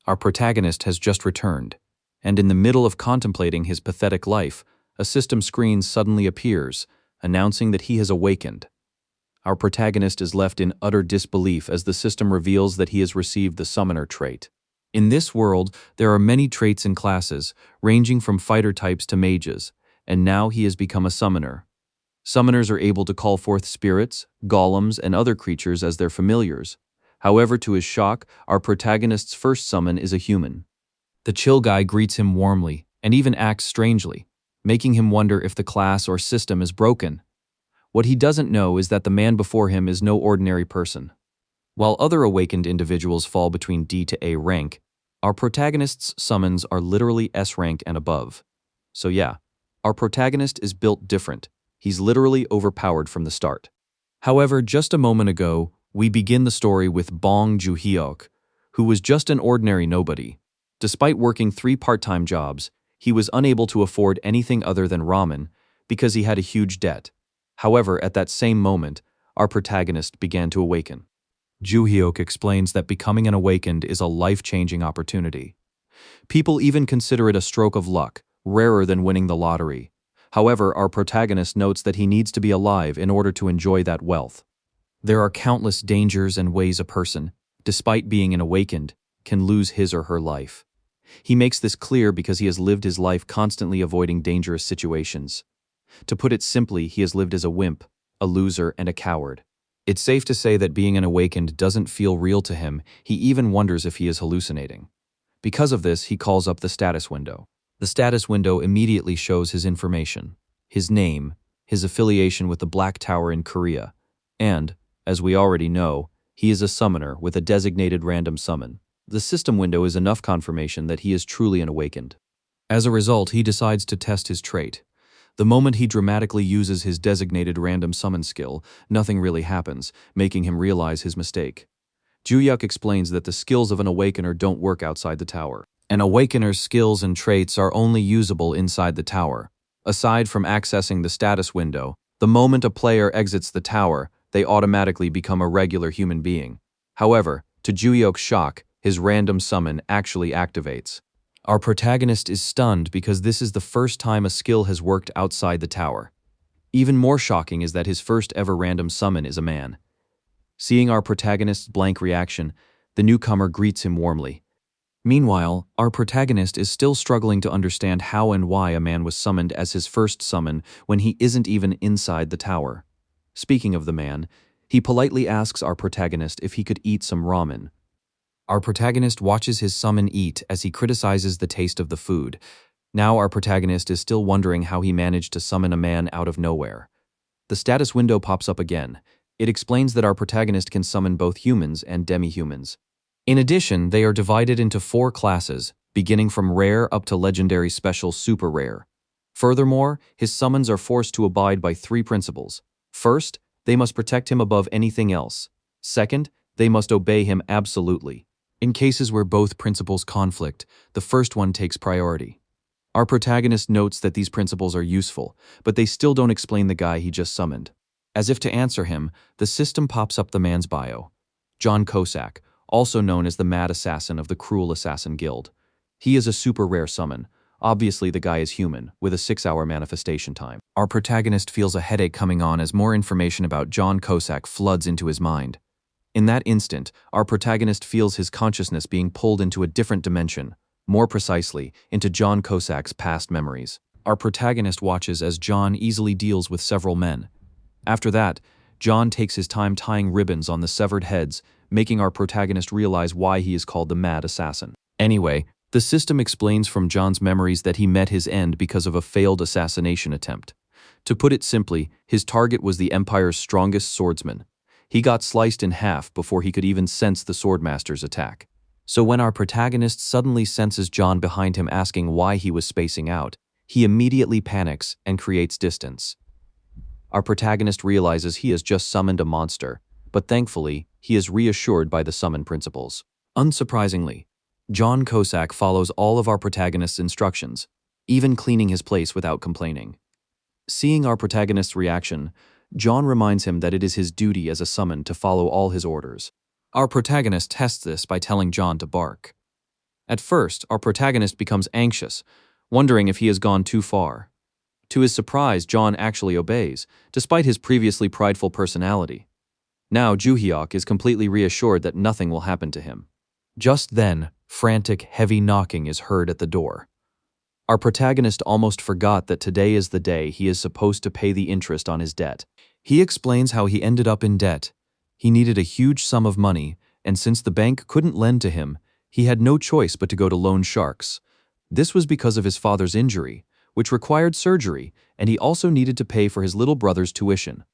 Our protagonist has just returned, and in the middle of contemplating his pathetic life, a system screen suddenly appears, announcing that he has awakened. Our protagonist is left in utter disbelief as the system reveals that he has received the summoner trait. In this world, there are many traits and classes, ranging from fighter types to mages, and now he has become a summoner. Summoners are able to call forth spirits, golems, and other creatures as their familiars. However, to his shock, our protagonist's first summon is a human. The chill guy greets him warmly, and even acts strangely, making him wonder if the class or system is broken. What he doesn't know is that the man before him is no ordinary person. While other awakened individuals fall between D to A rank, our protagonist's summons are literally S rank and above. So yeah, our protagonist is built different. He's literally overpowered from the start. However, just a moment ago, we begin the story with Bong Joo-hyuk, who was just an ordinary nobody. Despite working 3 part-time jobs, he was unable to afford anything other than ramen because he had a huge debt. However, at that same moment, our protagonist began to awaken. Joo-hyuk explains that becoming an awakened is a life-changing opportunity. People even consider it a stroke of luck, rarer than winning the lottery. However, our protagonist notes that he needs to be alive in order to enjoy that wealth. There are countless dangers and ways a person, despite being an awakened, can lose his or her life. He makes this clear because he has lived his life constantly avoiding dangerous situations. To put it simply, he has lived as a wimp, a loser, and a coward. It's safe to say that being an awakened doesn't feel real to him. He even wonders if he is hallucinating. Because of this, he calls up the status window. The status window immediately shows his information, his name, his affiliation with the Black Tower in Korea, and, as we already know, he is a summoner with a designated random summon. The system window is enough confirmation that he is truly an awakened. As a result, he decides to test his trait. The moment he dramatically uses his designated random summon skill, nothing really happens, making him realize his mistake. Joo-hyuk explains that the skills of an awakener don't work outside the tower. An awakener's skills and traits are only usable inside the tower. Aside from accessing the status window, the moment a player exits the tower, they automatically become a regular human being. However, to Joo-hyuk's shock, his random summon actually activates. Our protagonist is stunned because this is the first time a skill has worked outside the tower. Even more shocking is that his first ever random summon is a man. Seeing our protagonist's blank reaction, the newcomer greets him warmly. Meanwhile, our protagonist is still struggling to understand how and why a man was summoned as his first summon when he isn't even inside the tower. Speaking of the man, he politely asks our protagonist if he could eat some ramen. Our protagonist watches his summon eat as he criticizes the taste of the food. Now our protagonist is still wondering how he managed to summon a man out of nowhere. The status window pops up again. It explains that our protagonist can summon both humans and demi-humans. In addition, they are divided into 4 classes, beginning from rare up to legendary special super rare. Furthermore, his summons are forced to abide by 3 principles. First, they must protect him above anything else. Second, they must obey him absolutely. In cases where both principles conflict, the first one takes priority. Our protagonist notes that these principles are useful, but they still don't explain the guy he just summoned. As if to answer him, the system pops up the man's bio. John Cusack, also known as the Mad Assassin of the Cruel Assassin Guild. He is a super rare summon. Obviously the guy is human, with a 6-hour manifestation time. Our protagonist feels a headache coming on as more information about John Cusack floods into his mind. In that instant, our protagonist feels his consciousness being pulled into a different dimension, more precisely, into John Cusack's past memories. Our protagonist watches as John easily deals with several men. After that, John takes his time tying ribbons on the severed heads, making our protagonist realize why he is called the Mad Assassin. Anyway, the system explains from John's memories that he met his end because of a failed assassination attempt. To put it simply, his target was the Empire's strongest swordsman. He got sliced in half before he could even sense the Swordmaster's attack. So when our protagonist suddenly senses John behind him asking why he was spacing out, he immediately panics and creates distance. Our protagonist realizes he has just summoned a monster, but thankfully, he is reassured by the summon principles. Unsurprisingly, John Cusack follows all of our protagonist's instructions, even cleaning his place without complaining. Seeing our protagonist's reaction, John reminds him that it is his duty as a summon to follow all his orders. Our protagonist tests this by telling John to bark. At first, our protagonist becomes anxious, wondering if he has gone too far. To his surprise, John actually obeys, despite his previously prideful personality. Now, Juhyok is completely reassured that nothing will happen to him. Just then, frantic, heavy knocking is heard at the door. Our protagonist almost forgot that today is the day he is supposed to pay the interest on his debt. He explains how he ended up in debt. He needed a huge sum of money, and since the bank couldn't lend to him, he had no choice but to go to loan sharks. This was because of his father's injury, which required surgery, and he also needed to pay for his little brother's tuition.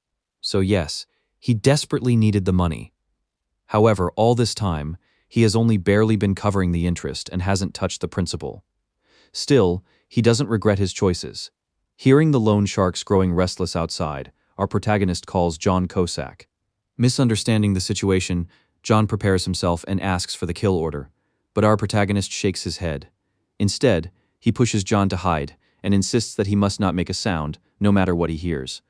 So yes, he desperately needed the money. However, all this time, he has only barely been covering the interest and hasn't touched the principal. Still, he doesn't regret his choices. Hearing the loan sharks growing restless outside, our protagonist calls John Cusack. Misunderstanding the situation, John prepares himself and asks for the kill order, but our protagonist shakes his head. Instead, he pushes John to hide and insists that he must not make a sound, no matter what he hears.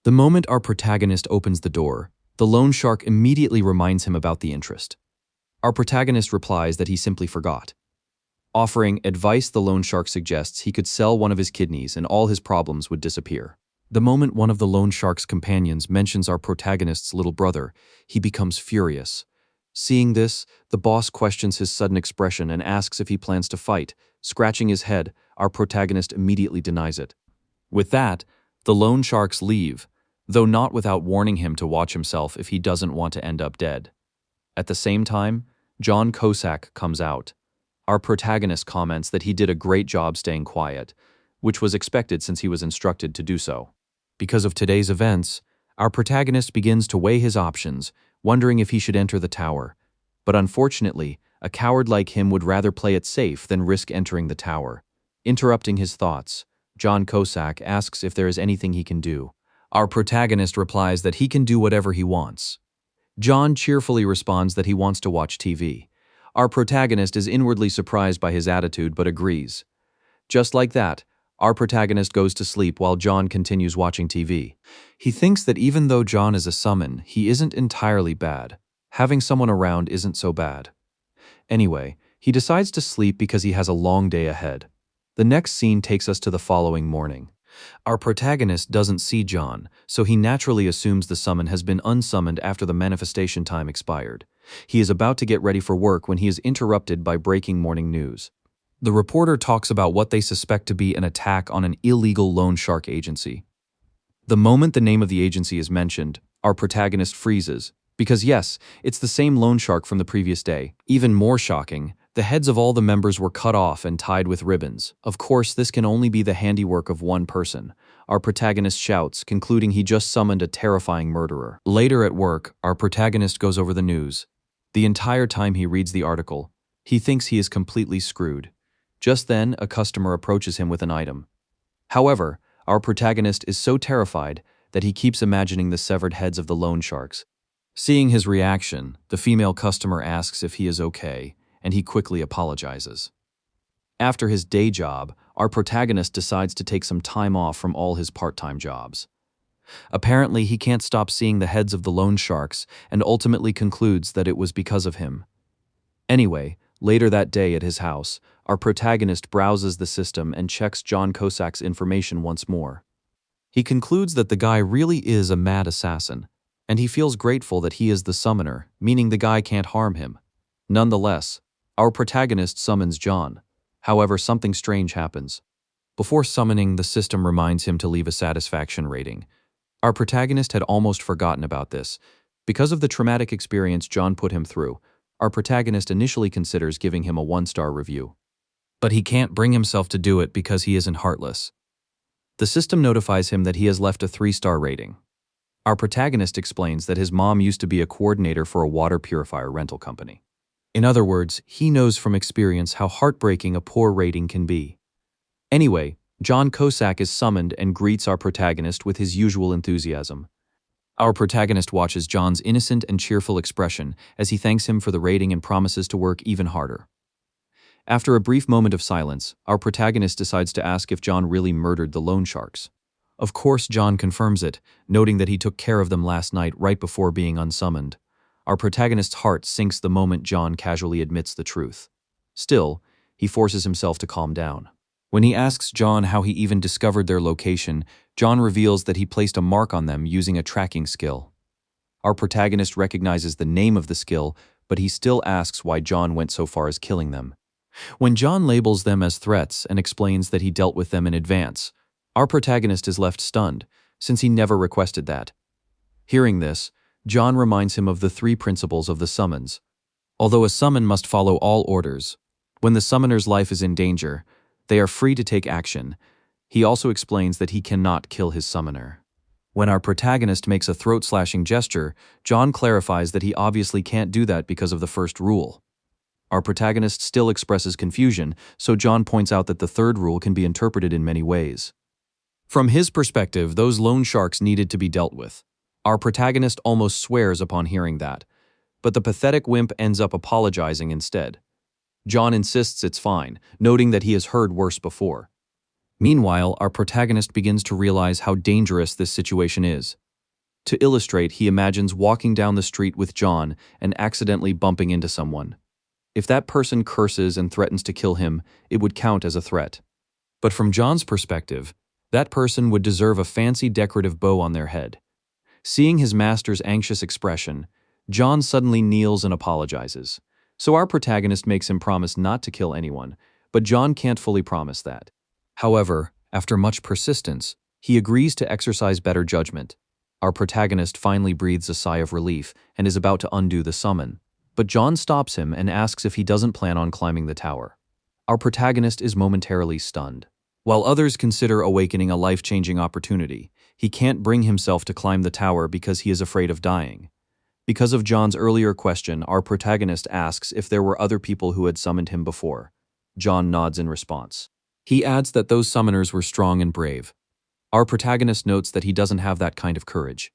The moment our protagonist opens the door, the loan shark immediately reminds him about the interest. Our protagonist replies that he simply forgot. Offering advice, the loan shark suggests he could sell one of his kidneys and all his problems would disappear. The moment one of the loan shark's companions mentions our protagonist's little brother, he becomes furious. Seeing this, the boss questions his sudden expression and asks if he plans to fight. Scratching his head, our protagonist immediately denies it. With that, the loan sharks leave, though not without warning him to watch himself if he doesn't want to end up dead. At the same time, John Cusack comes out. Our protagonist comments that he did a great job staying quiet, which was expected since he was instructed to do so. Because of today's events, our protagonist begins to weigh his options, wondering if he should enter the tower. But unfortunately, a coward like him would rather play it safe than risk entering the tower. Interrupting his thoughts, John Cusack asks if there is anything he can do. Our protagonist replies that he can do whatever he wants. John cheerfully responds that he wants to watch TV. Our protagonist is inwardly surprised by his attitude but agrees. Just like that, our protagonist goes to sleep while John continues watching TV. He thinks that even though John is a summon, he isn't entirely bad. Having someone around isn't so bad. Anyway, he decides to sleep because he has a long day ahead. The next scene takes us to the following morning. Our protagonist doesn't see John, so he naturally assumes the summon has been unsummoned after the manifestation time expired. He is about to get ready for work when he is interrupted by breaking morning news. The reporter talks about what they suspect to be an attack on an illegal loan shark agency. The moment the name of the agency is mentioned, our protagonist freezes, because yes, it's the same loan shark from the previous day. Even more shocking, the heads of all the members were cut off and tied with ribbons. Of course, this can only be the handiwork of one person. Our protagonist shouts, concluding he just summoned a terrifying murderer. Later at work, our protagonist goes over the news. The entire time he reads the article, he thinks he is completely screwed. Just then, a customer approaches him with an item. However, our protagonist is so terrified that he keeps imagining the severed heads of the loan sharks. Seeing his reaction, the female customer asks if he is okay, and he quickly apologizes. After his day job, our protagonist decides to take some time off from all his part-time jobs. Apparently, he can't stop seeing the heads of the loan sharks and ultimately concludes that it was because of him. Anyway, later that day at his house, our protagonist browses the system and checks John Cusack's information once more. He concludes that the guy really is a mad assassin, and he feels grateful that he is the summoner, meaning the guy can't harm him. Nonetheless, our protagonist summons John. However, something strange happens. Before summoning, the system reminds him to leave a satisfaction rating. Our protagonist had almost forgotten about this. Because of the traumatic experience John put him through, our protagonist initially considers giving him a 1-star review. But he can't bring himself to do it because he isn't heartless. The system notifies him that he has left a 3-star rating. Our protagonist explains that his mom used to be a coordinator for a water purifier rental company. In other words, he knows from experience how heartbreaking a poor rating can be. Anyway, John Cusack is summoned and greets our protagonist with his usual enthusiasm. Our protagonist watches John's innocent and cheerful expression as he thanks him for the rating and promises to work even harder. After a brief moment of silence, our protagonist decides to ask if John really murdered the loan sharks. Of course, John confirms it, noting that he took care of them last night right before being unsummoned. Our protagonist's heart sinks the moment John casually admits the truth. Still, he forces himself to calm down. When he asks John how he even discovered their location, John reveals that he placed a mark on them using a tracking skill. Our protagonist recognizes the name of the skill, but he still asks why John went so far as killing them. When John labels them as threats and explains that he dealt with them in advance, our protagonist is left stunned, since he never requested that. Hearing this, John reminds him of the 3 principles of the summons. Although a summon must follow all orders, when the summoner's life is in danger, they are free to take action. He also explains that he cannot kill his summoner. When our protagonist makes a throat-slashing gesture, John clarifies that he obviously can't do that because of the first rule. Our protagonist still expresses confusion, so John points out that the 3rd rule can be interpreted in many ways. From his perspective, those loan sharks needed to be dealt with. Our protagonist almost swears upon hearing that, but the pathetic wimp ends up apologizing instead. John insists it's fine, noting that he has heard worse before. Meanwhile, our protagonist begins to realize how dangerous this situation is. To illustrate, he imagines walking down the street with John and accidentally bumping into someone. If that person curses and threatens to kill him, it would count as a threat. But from John's perspective, that person would deserve a fancy decorative bow on their head. Seeing his master's anxious expression, John suddenly kneels and apologizes. So our protagonist makes him promise not to kill anyone, but John can't fully promise that. However, after much persistence, he agrees to exercise better judgment. Our protagonist finally breathes a sigh of relief and is about to undo the summon. But John stops him and asks if he doesn't plan on climbing the tower. Our protagonist is momentarily stunned. While others consider awakening a life-changing opportunity, he can't bring himself to climb the tower because he is afraid of dying. Because of John's earlier question, our protagonist asks if there were other people who had summoned him before. John nods in response. He adds that those summoners were strong and brave. Our protagonist notes that he doesn't have that kind of courage.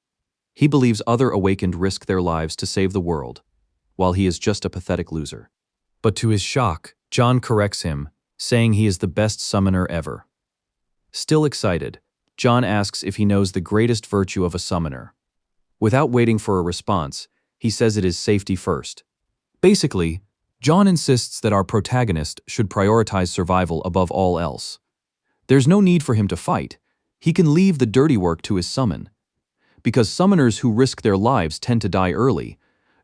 He believes other awakened risk their lives to save the world, while he is just a pathetic loser. But to his shock, John corrects him, saying he is the best summoner ever. Still excited, John asks if he knows the greatest virtue of a summoner. Without waiting for a response, he says it is safety first. Basically, John insists that our protagonist should prioritize survival above all else. There's no need for him to fight. He can leave the dirty work to his summon. Because summoners who risk their lives tend to die early,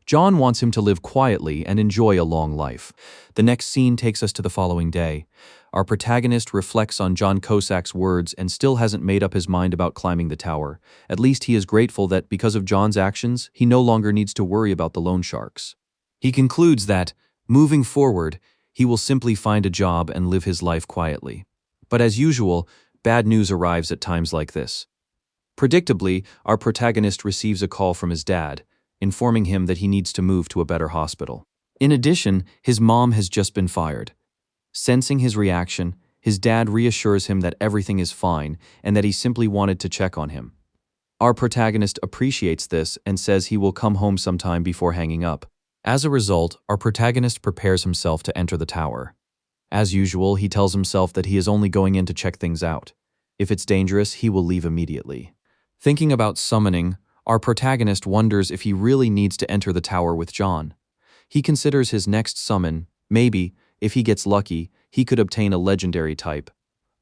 John wants him to live quietly and enjoy a long life. The next scene takes us to the following day. Our protagonist reflects on John Cusack's words and still hasn't made up his mind about climbing the tower. At least he is grateful that because of John's actions, he no longer needs to worry about the loan sharks. He concludes that, moving forward, he will simply find a job and live his life quietly. But as usual, bad news arrives at times like this. Predictably, our protagonist receives a call from his dad, informing him that he needs to move to a better hospital. In addition, his mom has just been fired. Sensing his reaction, his dad reassures him that everything is fine and that he simply wanted to check on him. Our protagonist appreciates this and says he will come home sometime before hanging up. As a result, our protagonist prepares himself to enter the tower. As usual, he tells himself that he is only going in to check things out. If it's dangerous, he will leave immediately. Thinking about summoning, our protagonist wonders if he really needs to enter the tower with John. He considers his next summon, maybe, if he gets lucky, he could obtain a legendary type.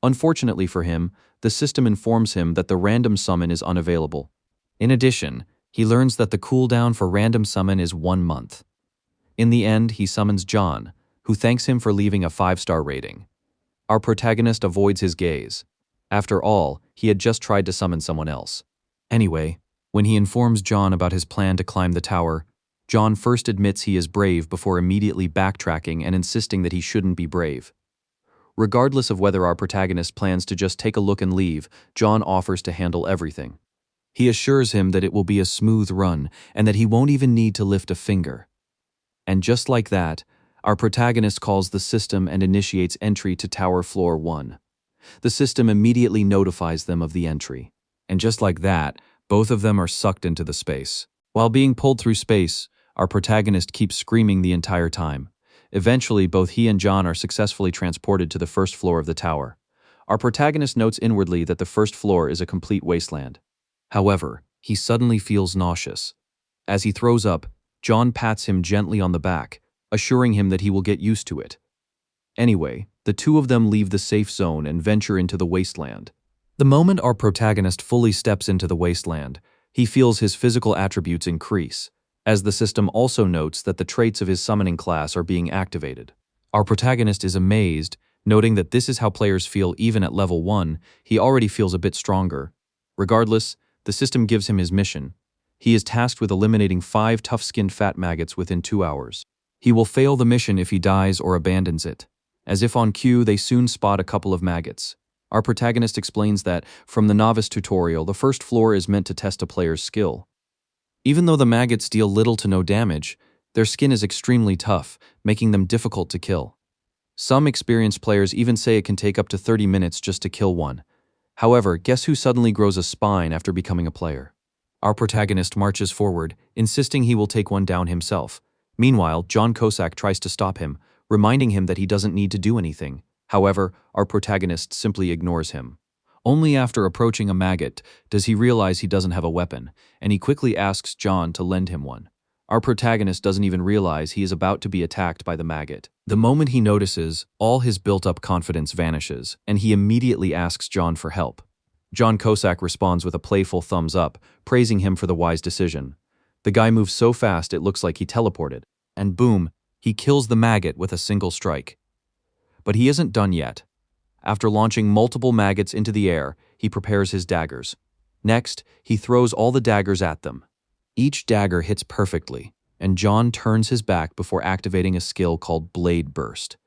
Unfortunately for him, the system informs him that the random summon is unavailable. In addition, he learns that the cooldown for random summon is 1 month. In the end, he summons John, who thanks him for leaving a 5-star rating. Our protagonist avoids his gaze. After all, he had just tried to summon someone else. Anyway, when he informs John about his plan to climb the tower, John first admits he is brave before immediately backtracking and insisting that he shouldn't be brave. Regardless of whether our protagonist plans to just take a look and leave, John offers to handle everything. He assures him that it will be a smooth run and that he won't even need to lift a finger. And just like that, our protagonist calls the system and initiates entry to Tower Floor 1. The system immediately notifies them of the entry. And just like that, both of them are sucked into the space. While being pulled through space, our protagonist keeps screaming the entire time. Eventually, both he and John are successfully transported to the first floor of the tower. Our protagonist notes inwardly that the first floor is a complete wasteland. However, he suddenly feels nauseous. As he throws up, John pats him gently on the back, assuring him that he will get used to it. Anyway, the two of them leave the safe zone and venture into the wasteland. The moment our protagonist fully steps into the wasteland, he feels his physical attributes increase, as the system also notes that the traits of his summoning class are being activated. Our protagonist is amazed, noting that this is how players feel even at level 1, he already feels a bit stronger. Regardless, the system gives him his mission. He is tasked with eliminating 5 tough-skinned fat maggots within 2 hours. He will fail the mission if he dies or abandons it. As if on cue, they soon spot a couple of maggots. Our protagonist explains that, from the novice tutorial, the first floor is meant to test a player's skill. Even though the maggots deal little to no damage, their skin is extremely tough, making them difficult to kill. Some experienced players even say it can take up to 30 minutes just to kill one. However, guess who suddenly grows a spine after becoming a player? Our protagonist marches forward, insisting he will take one down himself. Meanwhile, John Cusack tries to stop him, reminding him that he doesn't need to do anything. However, our protagonist simply ignores him. Only after approaching a maggot does he realize he doesn't have a weapon, and he quickly asks John to lend him one. Our protagonist doesn't even realize he is about to be attacked by the maggot. The moment he notices, all his built-up confidence vanishes, and he immediately asks John for help. John Cusack responds with a playful thumbs up, praising him for the wise decision. The guy moves so fast it looks like he teleported, and boom, he kills the maggot with a single strike. But he isn't done yet. After launching multiple maggots into the air, he prepares his daggers. Next, he throws all the daggers at them. Each dagger hits perfectly, and John turns his back before activating a skill called Blade Burst.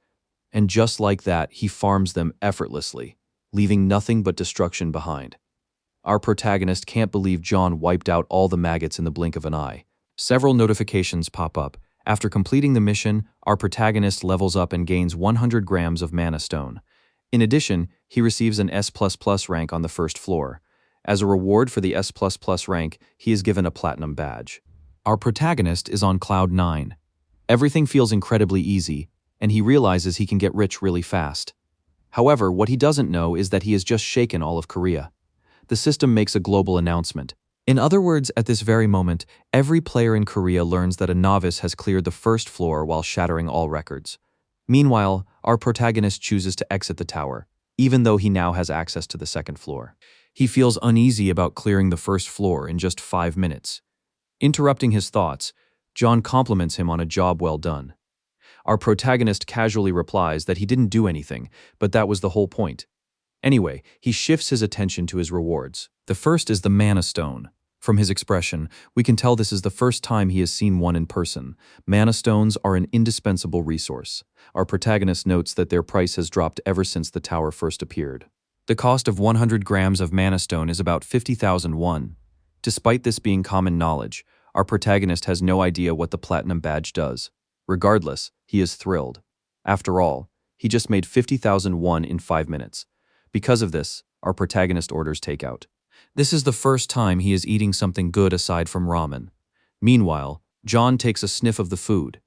And just like that, he farms them effortlessly, leaving nothing but destruction behind. Our protagonist can't believe John wiped out all the maggots in the blink of an eye. Several notifications pop up. After completing the mission, our protagonist levels up and gains 100 grams of Mana Stone. In addition, he receives an S++ rank on the first floor. As a reward for the S++ rank, he is given a Platinum badge. Our protagonist is on cloud 9. Everything feels incredibly easy, and he realizes he can get rich really fast. However, what he doesn't know is that he has just shaken all of Korea. The system makes a global announcement. In other words, at this very moment, every player in Korea learns that a novice has cleared the first floor while shattering all records. Meanwhile, our protagonist chooses to exit the tower, even though he now has access to the second floor. He feels uneasy about clearing the first floor in just 5 minutes. Interrupting his thoughts, John compliments him on a job well done. Our protagonist casually replies that he didn't do anything, but that was the whole point. Anyway, he shifts his attention to his rewards. The first is the Mana Stone. From his expression, we can tell this is the first time he has seen one in person. Mana Stones are an indispensable resource. Our protagonist notes that their price has dropped ever since the tower first appeared. The cost of 100 grams of Mana Stone is about 50,000 won. Despite this being common knowledge, our protagonist has no idea what the Platinum badge does. Regardless, he is thrilled. After all, he just made 50,000 won in 5 minutes. Because of this, our protagonist orders takeout. This is the first time he is eating something good aside from ramen. Meanwhile, John takes a sniff of the food.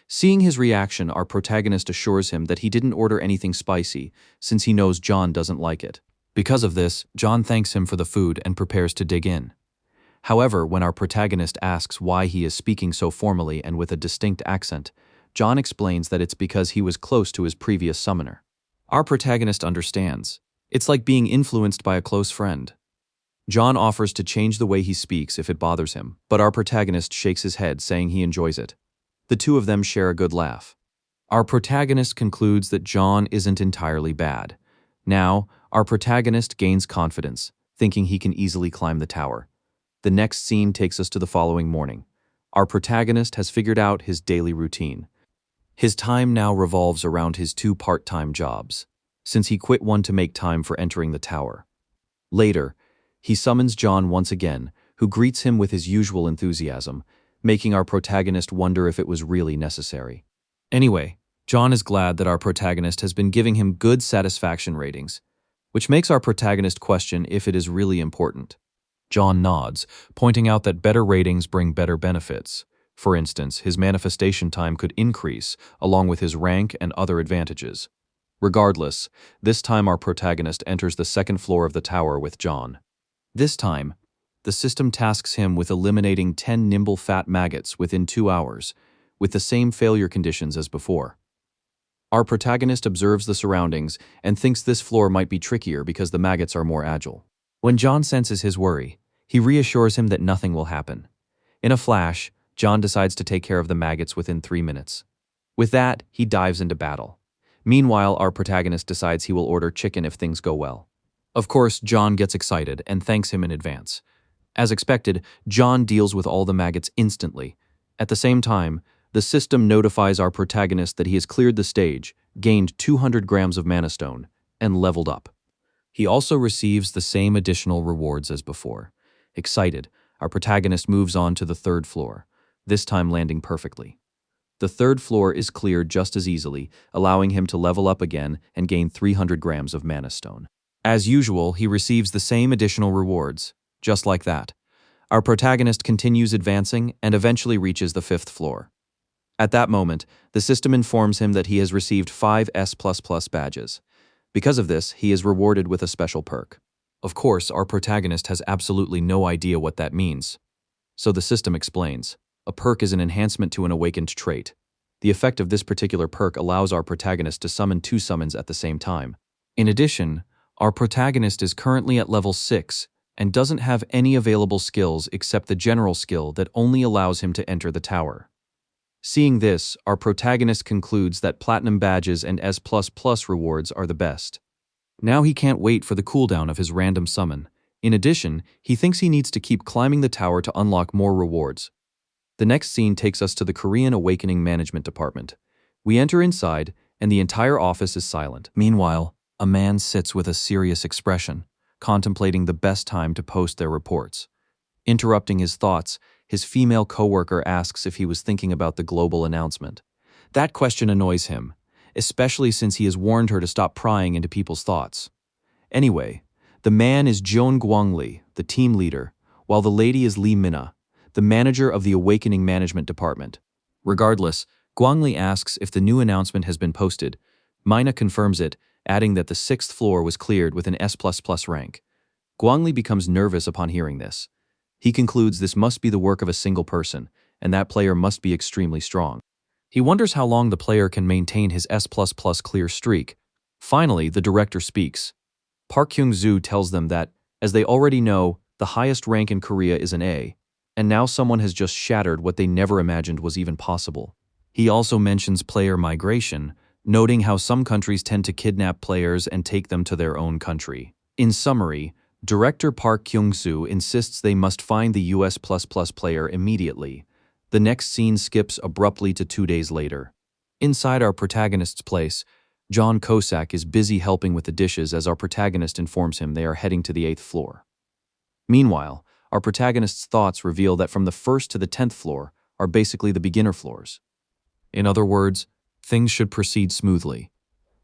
Seeing his reaction, our protagonist assures him that he didn't order anything spicy, since he knows John doesn't like it. Because of this, John thanks him for the food and prepares to dig in. However, when our protagonist asks why he is speaking so formally and with a distinct accent, John explains that it's because he was close to his previous summoner. Our protagonist understands. It's like being influenced by a close friend. John offers to change the way he speaks if it bothers him, but our protagonist shakes his head, saying he enjoys it. The two of them share a good laugh. Our protagonist concludes that John isn't entirely bad. Now, our protagonist gains confidence, thinking he can easily climb the tower. The next scene takes us to the following morning. Our protagonist has figured out his daily routine. His time now revolves around his 2 part-time jobs, since he quit one to make time for entering the tower. Later, he summons John once again, who greets him with his usual enthusiasm, making our protagonist wonder if it was really necessary. Anyway, John is glad that our protagonist has been giving him good satisfaction ratings, which makes our protagonist question if it is really important. John nods, pointing out that better ratings bring better benefits. For instance, his manifestation time could increase, along with his rank and other advantages. Regardless, this time our protagonist enters the second floor of the tower with John. This time, the system tasks him with eliminating 10 nimble fat maggots within 2 hours, with the same failure conditions as before. Our protagonist observes the surroundings and thinks this floor might be trickier because the maggots are more agile. When John senses his worry, he reassures him that nothing will happen. In a flash, John decides to take care of the maggots within 3 minutes. With that, he dives into battle. Meanwhile, our protagonist decides he will order chicken if things go well. Of course, John gets excited and thanks him in advance. As expected, John deals with all the maggots instantly. At the same time, the system notifies our protagonist that he has cleared the stage, gained 200 grams of mana stone, and leveled up. He also receives the same additional rewards as before. Excited, our protagonist moves on to the 3rd floor, this time landing perfectly. The 3rd floor is cleared just as easily, allowing him to level up again and gain 300 grams of mana stone. As usual, he receives the same additional rewards, just like that. Our protagonist continues advancing and eventually reaches the 5th floor. At that moment, the system informs him that he has received 5 S++ badges. Because of this, he is rewarded with a special perk. Of course, our protagonist has absolutely no idea what that means. So the system explains. A perk is an enhancement to an awakened trait. The effect of this particular perk allows our protagonist to summon 2 summons at the same time. In addition, our protagonist is currently at level 6 and doesn't have any available skills except the general skill that only allows him to enter the tower. Seeing this, our protagonist concludes that platinum badges and S++ rewards are the best. Now he can't wait for the cooldown of his random summon. In addition, he thinks he needs to keep climbing the tower to unlock more rewards. The next scene takes us to the Korean Awakening Management Department. We enter inside, and the entire office is silent. Meanwhile, a man sits with a serious expression, contemplating the best time to post their reports. Interrupting his thoughts, his female coworker asks if he was thinking about the global announcement. That question annoys him, especially since he has warned her to stop prying into people's thoughts. Anyway, the man is Jeon Gwangli, the team leader, while the lady is Lee Mina, the manager of the Awakening Management Department. Regardless, Gwangli asks if the new announcement has been posted. Mina confirms it, adding that the 6th floor was cleared with an S++ rank. Gwangli becomes nervous upon hearing this. He concludes this must be the work of a single person, and that player must be extremely strong. He wonders how long the player can maintain his S++ clear streak. Finally, the director speaks. Park Kyung-soo tells them that, as they already know, the highest rank in Korea is an A, and now someone has just shattered what they never imagined was even possible. He also mentions player migration, noting how some countries tend to kidnap players and take them to their own country. In summary, Director Park Kyung-soo insists they must find the US++ player immediately. The next scene skips abruptly to 2 days later. Inside our protagonist's place, John Cusack is busy helping with the dishes as our protagonist informs him they are heading to the 8th floor. Meanwhile, our protagonist's thoughts reveal that from the 1st to the 10th floor are basically the beginner floors. In other words, things should proceed smoothly.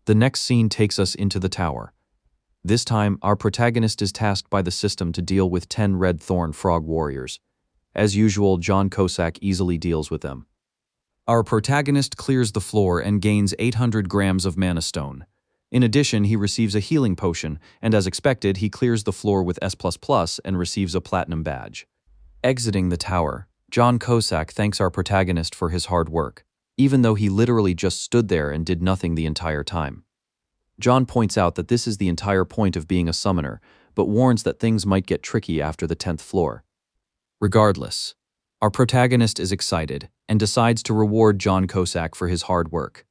The next scene takes us into the tower. This time, our protagonist is tasked by the system to deal with 10 red thorn frog warriors. As usual, John Cusack easily deals with them. Our protagonist clears the floor and gains 800 grams of mana stone. In addition, he receives a healing potion, and as expected, he clears the floor with S++ and receives a platinum badge. Exiting the tower, John Cusack thanks our protagonist for his hard work, even though he literally just stood there and did nothing the entire time. John points out that this is the entire point of being a summoner, but warns that things might get tricky after the 10th floor. Regardless, our protagonist is excited and decides to reward John Cusack for his hard work.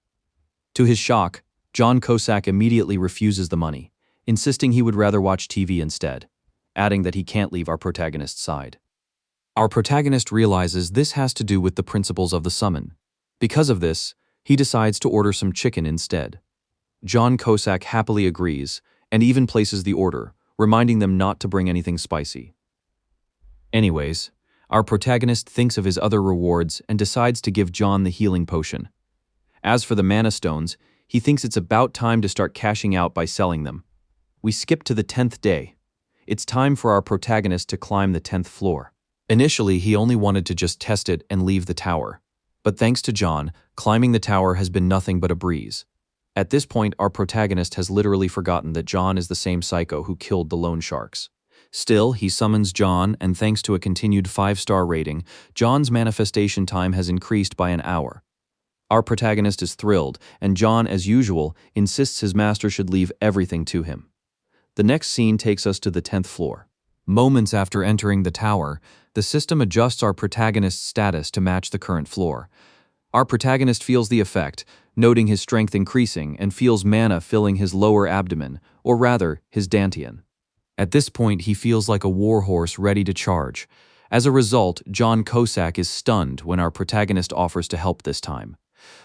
To his shock, John Cusack immediately refuses the money, insisting he would rather watch TV instead, adding that he can't leave our protagonist's side. Our protagonist realizes this has to do with the principles of the summon. Because of this, he decides to order some chicken instead. John Cusack happily agrees and even places the order, reminding them not to bring anything spicy. Anyways, our protagonist thinks of his other rewards and decides to give John the healing potion. As for the mana stones, he thinks it's about time to start cashing out by selling them. We skip to the 10th day. It's time for our protagonist to climb the 10th floor. Initially, he only wanted to just test it and leave the tower. But thanks to John, climbing the tower has been nothing but a breeze. At this point, our protagonist has literally forgotten that John is the same psycho who killed the loan sharks. Still, he summons John, and thanks to a continued 5-star rating, John's manifestation time has increased by an hour. Our protagonist is thrilled, and John, as usual, insists his master should leave everything to him. The next scene takes us to the 10th floor. Moments after entering the tower, the system adjusts our protagonist's status to match the current floor. Our protagonist feels the effect, noting his strength increasing, and feels mana filling his lower abdomen, or rather, his dantian. At this point, he feels like a warhorse ready to charge. As a result, John Cusack is stunned when our protagonist offers to help this time.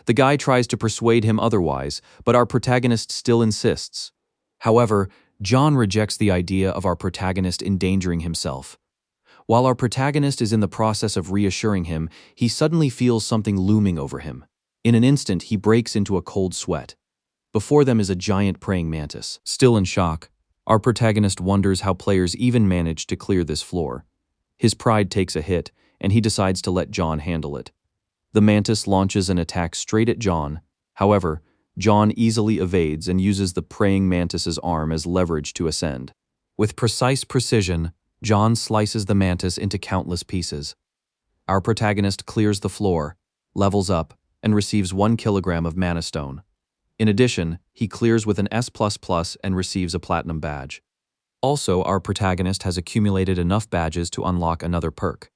The guy tries to persuade him otherwise, but our protagonist still insists. However, John rejects the idea of our protagonist endangering himself. While our protagonist is in the process of reassuring him, he suddenly feels something looming over him. In an instant, he breaks into a cold sweat. Before them is a giant praying mantis. Still in shock, our protagonist wonders how players even managed to clear this floor. His pride takes a hit, and he decides to let John handle it. The mantis launches an attack straight at John. However, John easily evades and uses the praying mantis's arm as leverage to ascend. With precise precision, John slices the mantis into countless pieces. Our protagonist clears the floor, levels up, and receives 1 kilogram of mana stone. In addition, he clears with an S++ and receives a platinum badge. Also, our protagonist has accumulated enough badges to unlock another perk.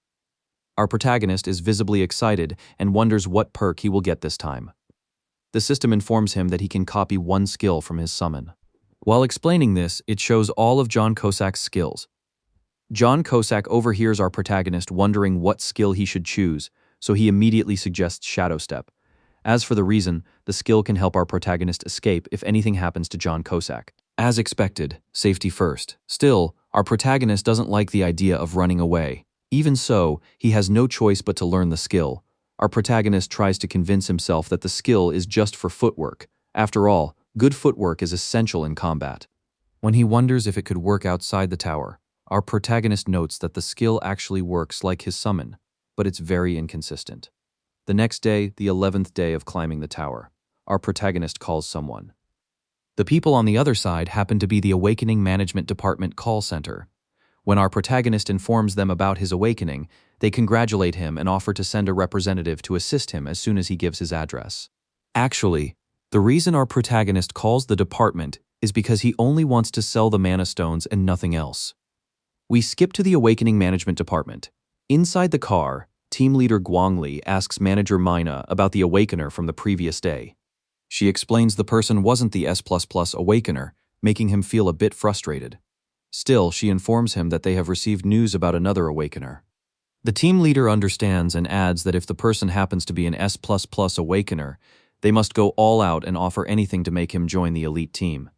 Our protagonist is visibly excited and wonders what perk he will get this time. The system informs him that he can copy 1 skill from his summon. While explaining this, it shows all of John Cusack's skills. John Cusack overhears our protagonist wondering what skill he should choose, so he immediately suggests Shadow Step. As for the reason, the skill can help our protagonist escape if anything happens to John Cusack. As expected, safety first. Still, our protagonist doesn't like the idea of running away. Even so, he has no choice but to learn the skill. Our protagonist tries to convince himself that the skill is just for footwork. After all, good footwork is essential in combat. When he wonders if it could work outside the tower, our protagonist notes that the skill actually works like his summon, but it's very inconsistent. The next day, the 11th day of climbing the tower, our protagonist calls someone. The people on the other side happen to be the Awakening Management Department call center. When our protagonist informs them about his awakening, they congratulate him and offer to send a representative to assist him as soon as he gives his address. Actually, the reason our protagonist calls the department is because he only wants to sell the mana stones and nothing else. We skip to the Awakening Management Department. Inside the car, team leader Guangli asks manager Mina about the Awakener from the previous day. She explains the person wasn't the S++ Awakener, making him feel a bit frustrated. Still, she informs him that they have received news about another Awakener. The team leader understands and adds that if the person happens to be an S++ Awakener, they must go all out and offer anything to make him join the elite team.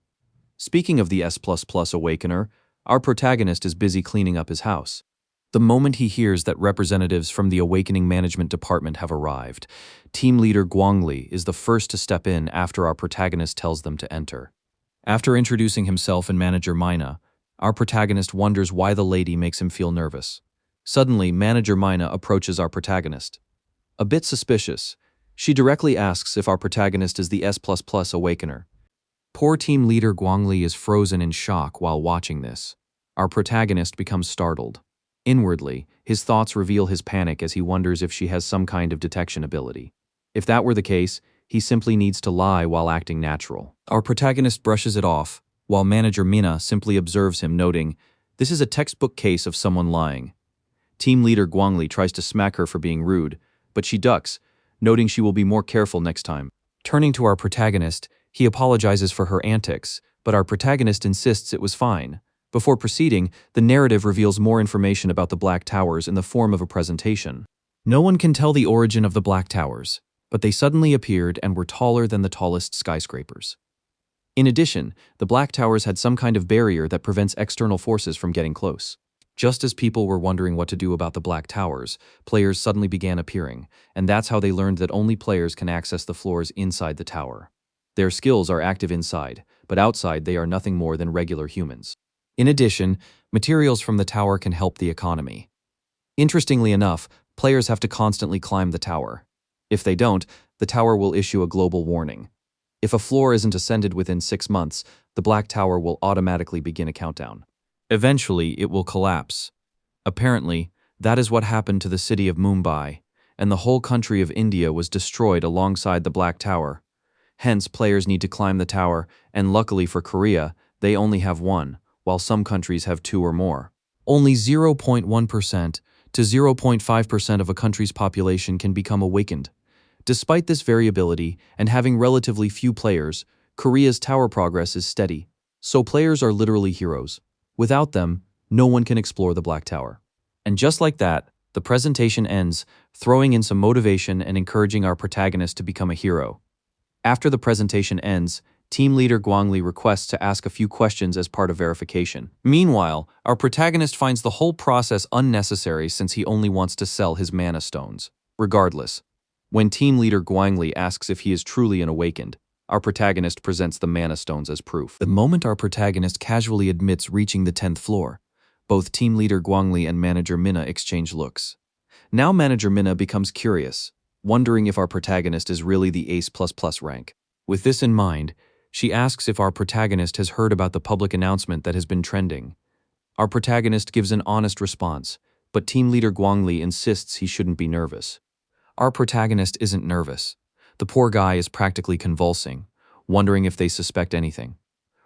Speaking of the S++ Awakener, our protagonist is busy cleaning up his house. The moment he hears that representatives from the Awakening Management Department have arrived, team leader Guangli is the first to step in after our protagonist tells them to enter. After introducing himself and manager Mina, our protagonist wonders why the lady makes him feel nervous. Suddenly, manager Mina approaches our protagonist. A bit suspicious, she directly asks if our protagonist is the S++ Awakener. Poor team leader Guangli is frozen in shock while watching this. Our protagonist becomes startled. Inwardly, his thoughts reveal his panic as he wonders if she has some kind of detection ability. If that were the case, he simply needs to lie while acting natural. Our protagonist brushes it off, while manager Mina simply observes him, noting, "This is a textbook case of someone lying." Team leader Guangli tries to smack her for being rude, but she ducks, noting she will be more careful next time. Turning to our protagonist, he apologizes for her antics, but our protagonist insists it was fine. Before proceeding, the narrative reveals more information about the Black Towers in the form of a presentation. No one can tell the origin of the Black Towers, but they suddenly appeared and were taller than the tallest skyscrapers. In addition, the Black Towers had some kind of barrier that prevents external forces from getting close. Just as people were wondering what to do about the Black Towers, players suddenly began appearing, and that's how they learned that only players can access the floors inside the tower. Their skills are active inside, but outside they are nothing more than regular humans. In addition, materials from the tower can help the economy. Interestingly enough, players have to constantly climb the tower. If they don't, the tower will issue a global warning. If a floor isn't ascended within 6 months, the Black Tower will automatically begin a countdown. Eventually, it will collapse. Apparently, that is what happened to the city of Mumbai, and the whole country of India was destroyed alongside the Black Tower. Hence, players need to climb the tower, and luckily for Korea, they only have one, while some countries have two or more. Only 0.1% to 0.5% of a country's population can become awakened. Despite this variability and having relatively few players, Korea's tower progress is steady, so players are literally heroes. Without them, no one can explore the Black Tower. And just like that, the presentation ends, throwing in some motivation and encouraging our protagonist to become a hero. After the presentation ends, team leader Guangli requests to ask a few questions as part of verification. Meanwhile, our protagonist finds the whole process unnecessary since he only wants to sell his mana stones. Regardless, when team leader Guangli asks if he is truly an awakened, our protagonist presents the mana stones as proof. The moment our protagonist casually admits reaching the 10th floor, both team leader Guangli and manager Minna exchange looks. Now manager Minna becomes curious, wondering if our protagonist is really the Ace++ rank. With this in mind, she asks if our protagonist has heard about the public announcement that has been trending. Our protagonist gives an honest response, but team leader Guangli insists he shouldn't be nervous. Our protagonist isn't nervous. The poor guy is practically convulsing, wondering if they suspect anything.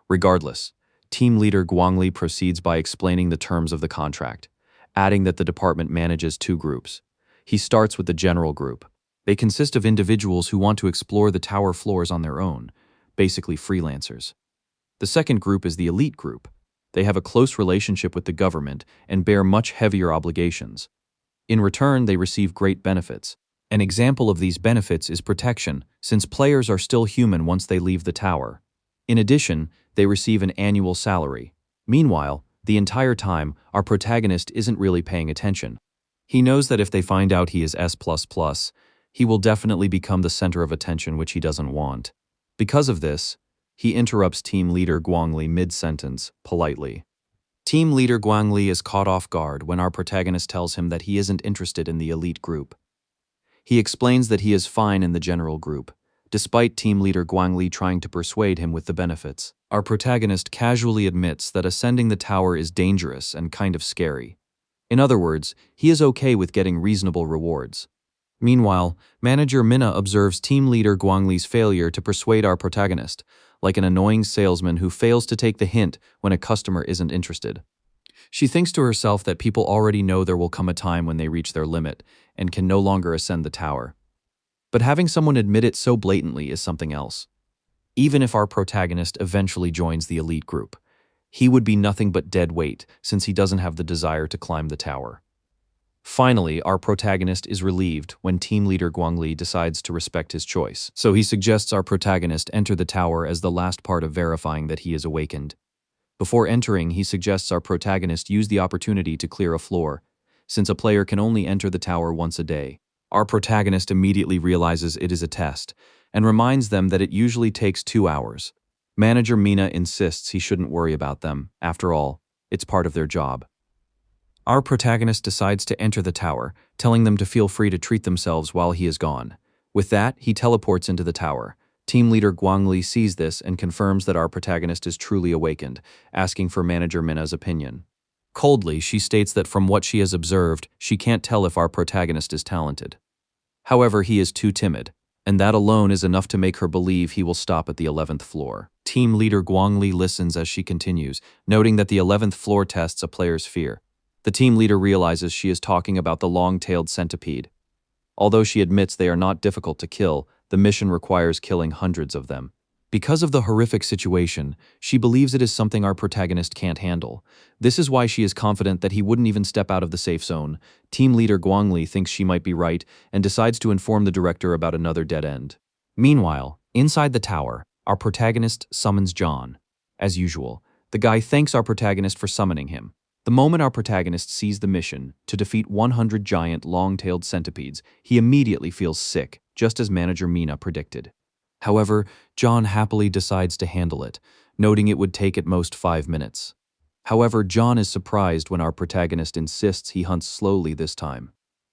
Regardless, team leader Guangli proceeds by explaining the terms of the contract, adding that the department manages two groups. He starts with the general group. They consist of individuals who want to explore the tower floors on their own, basically freelancers. The second group is the elite group. They have a close relationship with the government and bear much heavier obligations. In return, they receive great benefits. An example of these benefits is protection, since players are still human once they leave the tower. In addition, they receive an annual salary. Meanwhile, the entire time, our protagonist isn't really paying attention. He knows that if they find out he is S++, he will definitely become the center of attention, which he doesn't want. Because of this, he interrupts team leader Guangli mid-sentence, politely. Team leader Guangli is caught off guard when our protagonist tells him that he isn't interested in the elite group. He explains that he is fine in the general group, despite team leader Guangli trying to persuade him with the benefits. Our protagonist casually admits that ascending the tower is dangerous and kind of scary. In other words, he is okay with getting reasonable rewards. Meanwhile, manager Minna observes team leader Guangli's failure to persuade our protagonist, like an annoying salesman who fails to take the hint when a customer isn't interested. She thinks to herself that people already know there will come a time when they reach their limit and can no longer ascend the tower. But having someone admit it so blatantly is something else. Even if our protagonist eventually joins the elite group, he would be nothing but dead weight since he doesn't have the desire to climb the tower. Finally, our protagonist is relieved when team leader Guangli decides to respect his choice, so he suggests our protagonist enter the tower as the last part of verifying that he is awakened. Before entering, he suggests our protagonist use the opportunity to clear a floor, since a player can only enter the tower once a day. Our protagonist immediately realizes it is a test, and reminds them that it usually takes 2 hours. Manager Minna insists he shouldn't worry about them. After all, it's part of their job. Our protagonist decides to enter the tower, telling them to feel free to treat themselves while he is gone. With that, he teleports into the tower. Team leader Guangli sees this and confirms that our protagonist is truly awakened, asking for manager Minna's opinion. Coldly, she states that from what she has observed, she can't tell if our protagonist is talented. However, he is too timid, and that alone is enough to make her believe he will stop at the 11th floor. Team leader Guangli listens as she continues, noting that the 11th floor tests a player's fear. The team leader realizes she is talking about the long-tailed centipede. Although she admits they are not difficult to kill, the mission requires killing hundreds of them. Because of the horrific situation, she believes it is something our protagonist can't handle. This is why she is confident that he wouldn't even step out of the safe zone. Team leader Guangli thinks she might be right and decides to inform the director about another dead end. Meanwhile, inside the tower, our protagonist summons John. As usual, the guy thanks our protagonist for summoning him. The moment our protagonist sees the mission to defeat 100 giant long-tailed centipedes, he immediately feels sick, just as manager Minna predicted. However, John happily decides to handle it, noting it would take at most 5 minutes. However, John is surprised when our protagonist insists he hunts slowly this time.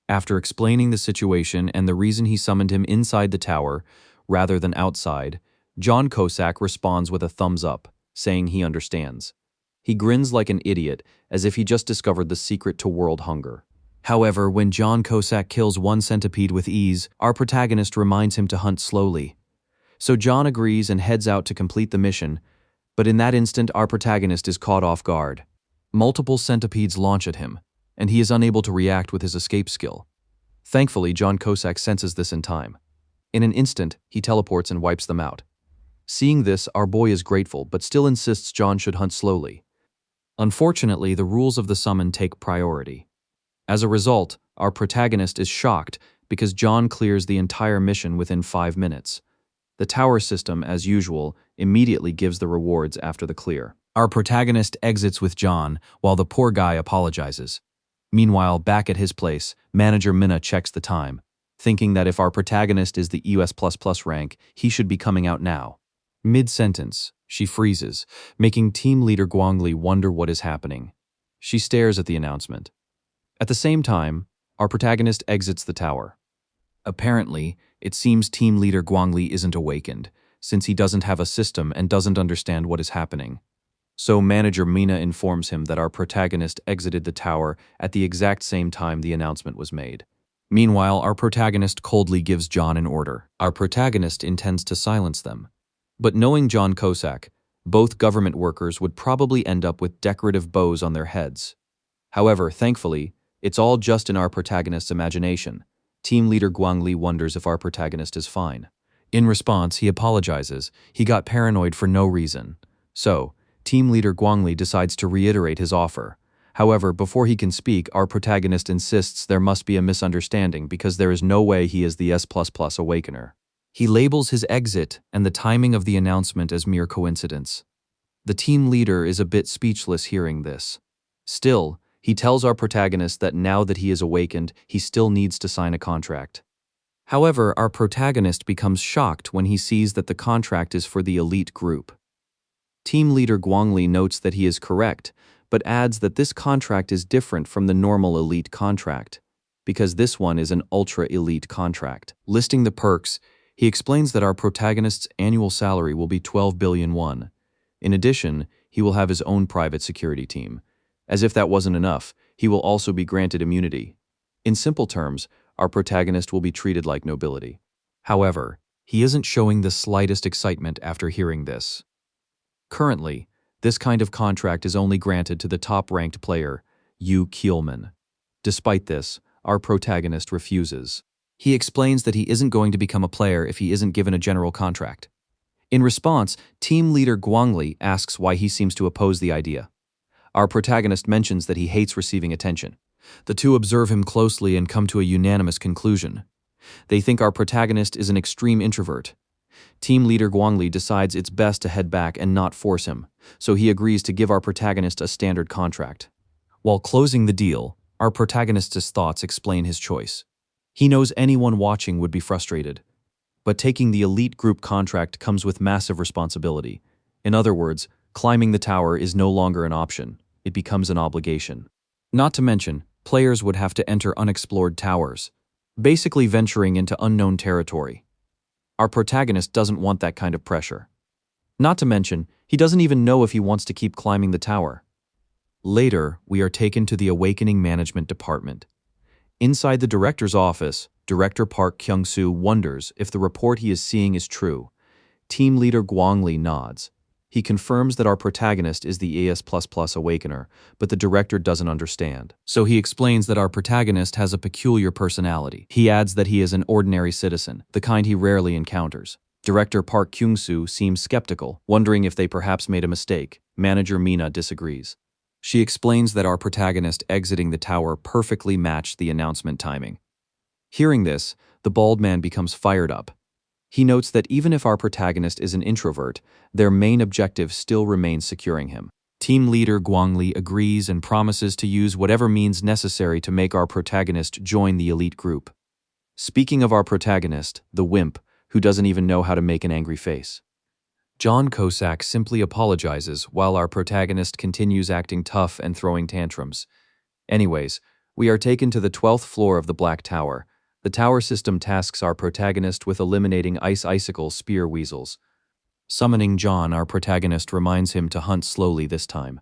After explaining the situation and the reason he summoned him inside the tower, rather than outside, John Cossack responds with a thumbs up, saying he understands. He grins like an idiot, as if he just discovered the secret to world hunger. However, when John Cusack kills one centipede with ease, our protagonist reminds him to hunt slowly. So John agrees and heads out to complete the mission, but in that instant our protagonist is caught off guard. Multiple centipedes launch at him, and he is unable to react with his escape skill. Thankfully, John Cusack senses this in time. In an instant, he teleports and wipes them out. Seeing this, our boy is grateful, but still insists John should hunt slowly. Unfortunately, the rules of the summon take priority. As a result, our protagonist is shocked because John clears the entire mission within 5 minutes. The tower system, as usual, immediately gives the rewards after the clear. Our protagonist exits with John, while the poor guy apologizes. Meanwhile, back at his place, manager Minna checks the time, thinking that if our protagonist is the US++ rank, he should be coming out now. Mid-sentence, she freezes, making team leader Guangli wonder what is happening. She stares at the announcement. At the same time, our protagonist exits the tower. Apparently, it seems team leader Guangli isn't awakened, since he doesn't have a system and doesn't understand what is happening. So manager Mina informs him that our protagonist exited the tower at the exact same time the announcement was made. Meanwhile, our protagonist coldly gives John an order. Our protagonist intends to silence them. But knowing John Cusack, both government workers would probably end up with decorative bows on their heads. However, thankfully, it's all just in our protagonist's imagination. Team leader Guangli wonders if our protagonist is fine. In response, he apologizes. He got paranoid for no reason. So, team leader Guangli decides to reiterate his offer. However, before he can speak, our protagonist insists there must be a misunderstanding because there is no way he is the S++ awakener. He labels his exit and the timing of the announcement as mere coincidence. The team leader is a bit speechless hearing this. Still, he tells our protagonist that now that he is awakened, he still needs to sign a contract. However, our protagonist becomes shocked when he sees that the contract is for the elite group. Team leader Guangli notes that he is correct, but adds that this contract is different from the normal elite contract, because this one is an ultra-elite contract. Listing the perks, he explains that our protagonist's annual salary will be 12 billion won. In addition, he will have his own private security team. As if that wasn't enough, he will also be granted immunity. In simple terms, our protagonist will be treated like nobility. However, he isn't showing the slightest excitement after hearing this. Currently, this kind of contract is only granted to the top-ranked player, Yu Kielman. Despite this, our protagonist refuses. He explains that he isn't going to become a player if he isn't given a general contract. In response, team leader Guangli asks why he seems to oppose the idea. Our protagonist mentions that he hates receiving attention. The two observe him closely and come to a unanimous conclusion. They think our protagonist is an extreme introvert. Team leader Guangli decides it's best to head back and not force him, so he agrees to give our protagonist a standard contract. While closing the deal, our protagonist's thoughts explain his choice. He knows anyone watching would be frustrated, but taking the elite group contract comes with massive responsibility. In other words, climbing the tower is no longer an option, it becomes an obligation. Not to mention, players would have to enter unexplored towers, basically venturing into unknown territory. Our protagonist doesn't want that kind of pressure. Not to mention, he doesn't even know if he wants to keep climbing the tower. Later, we are taken to the Awakening Management Department. Inside the director's office, Director Park Kyung-soo wonders if the report he is seeing is true. Team leader Guangli nods. He confirms that our protagonist is the AS++ awakener, but the director doesn't understand. So he explains that our protagonist has a peculiar personality. He adds that he is an ordinary citizen, the kind he rarely encounters. Director Park Kyung-soo seems skeptical, wondering if they perhaps made a mistake. Manager Mina disagrees. She explains that our protagonist exiting the tower perfectly matched the announcement timing. Hearing this, the bald man becomes fired up. He notes that even if our protagonist is an introvert, their main objective still remains securing him. Team leader Guangli agrees and promises to use whatever means necessary to make our protagonist join the elite group. Speaking of our protagonist, the wimp, who doesn't even know how to make an angry face. John Cusack simply apologizes while our protagonist continues acting tough and throwing tantrums. Anyways, we are taken to the 12th floor of the Black Tower. The tower system tasks our protagonist with eliminating icicle spear weasels. Summoning John, our protagonist reminds him to hunt slowly this time.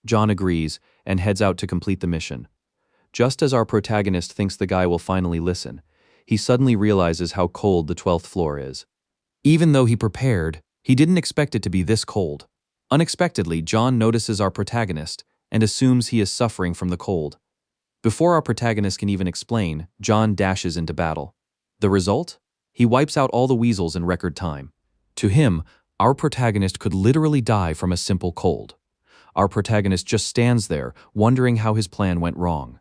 John agrees and heads out to complete the mission. Just as our protagonist thinks the guy will finally listen, he suddenly realizes how cold the 12th floor is. Even though he prepared, he didn't expect it to be this cold. Unexpectedly, John notices our protagonist and assumes he is suffering from the cold. Before our protagonist can even explain, John dashes into battle. The result? He wipes out all the weasels in record time. To him, our protagonist could literally die from a simple cold. Our protagonist just stands there, wondering how his plan went wrong.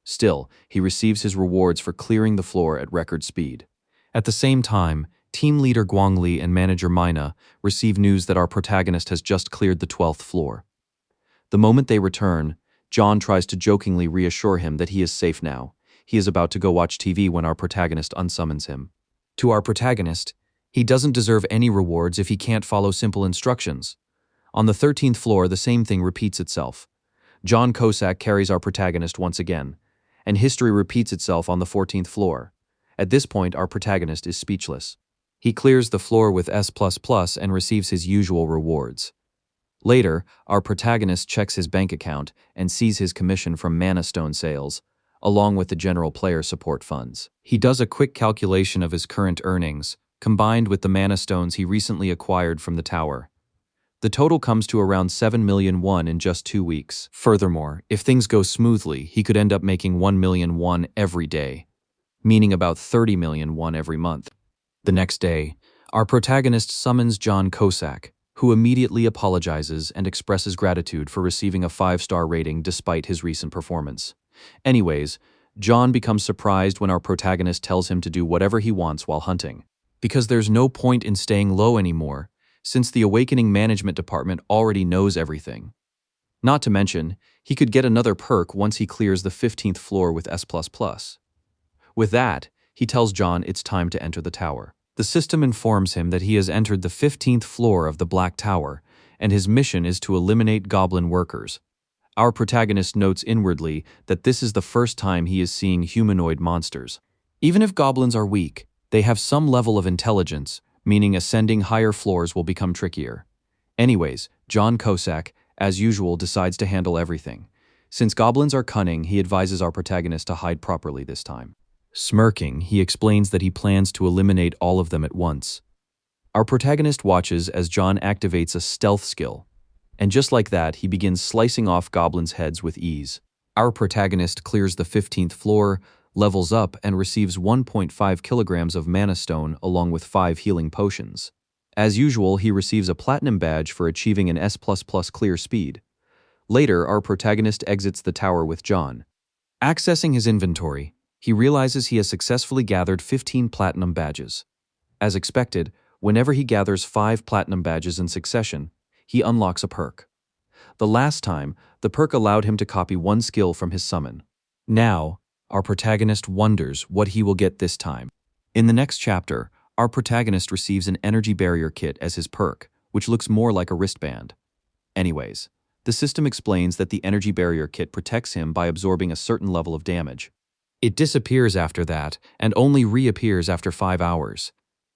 Still, he receives his rewards for clearing the floor at record speed. At the same time, team leader Guangli and manager Mina receive news that our protagonist has just cleared the 12th floor. The moment they return, John tries to jokingly reassure him that he is safe now. He is about to go watch TV when our protagonist unsummons him. To our protagonist, he doesn't deserve any rewards if he can't follow simple instructions. On the 13th floor, the same thing repeats itself. John Cusack carries our protagonist once again, and history repeats itself on the 14th floor. At this point, our protagonist is speechless. He clears the floor with S++ and receives his usual rewards. Later, our protagonist checks his bank account and sees his commission from Mana Stone sales, along with the general player support funds. He does a quick calculation of his current earnings, combined with the Mana Stones he recently acquired from the tower. The total comes to around 7 million won in just 2 weeks. Furthermore, if things go smoothly, he could end up making 1 million won every day, meaning about 30 million won every month. The next day, our protagonist summons John Cusack, who immediately apologizes and expresses gratitude for receiving a 5-star rating despite his recent performance. Anyways, John becomes surprised when our protagonist tells him to do whatever he wants while hunting, because there's no point in staying low anymore, since the Awakening Management Department already knows everything. Not to mention, he could get another perk once he clears the 15th floor with S++. With that, he tells John it's time to enter the tower. The system informs him that he has entered the 15th floor of the Black Tower, and his mission is to eliminate goblin workers. Our protagonist notes inwardly that this is the first time he is seeing humanoid monsters. Even if goblins are weak, they have some level of intelligence, meaning ascending higher floors will become trickier. Anyways, John Cusack, as usual, decides to handle everything. Since goblins are cunning, he advises our protagonist to hide properly this time. Smirking, he explains that he plans to eliminate all of them at once. Our protagonist watches as John activates a stealth skill, and just like that, he begins slicing off goblins' heads with ease. Our protagonist clears the 15th floor, levels up, and receives 1.5 kilograms of Mana Stone along with 5 healing potions. As usual, he receives a platinum badge for achieving an S++ clear speed. Later, our protagonist exits the tower with John. Accessing his inventory, he realizes he has successfully gathered 15 platinum badges. As expected, whenever he gathers 5 platinum badges in succession, he unlocks a perk. The last time, the perk allowed him to copy 1 skill from his summon. Now, our protagonist wonders what he will get this time. In the next chapter, our protagonist receives an energy barrier kit as his perk, which looks more like a wristband. Anyways, the system explains that the energy barrier kit protects him by absorbing a certain level of damage. It disappears after that and only reappears after 5 hours.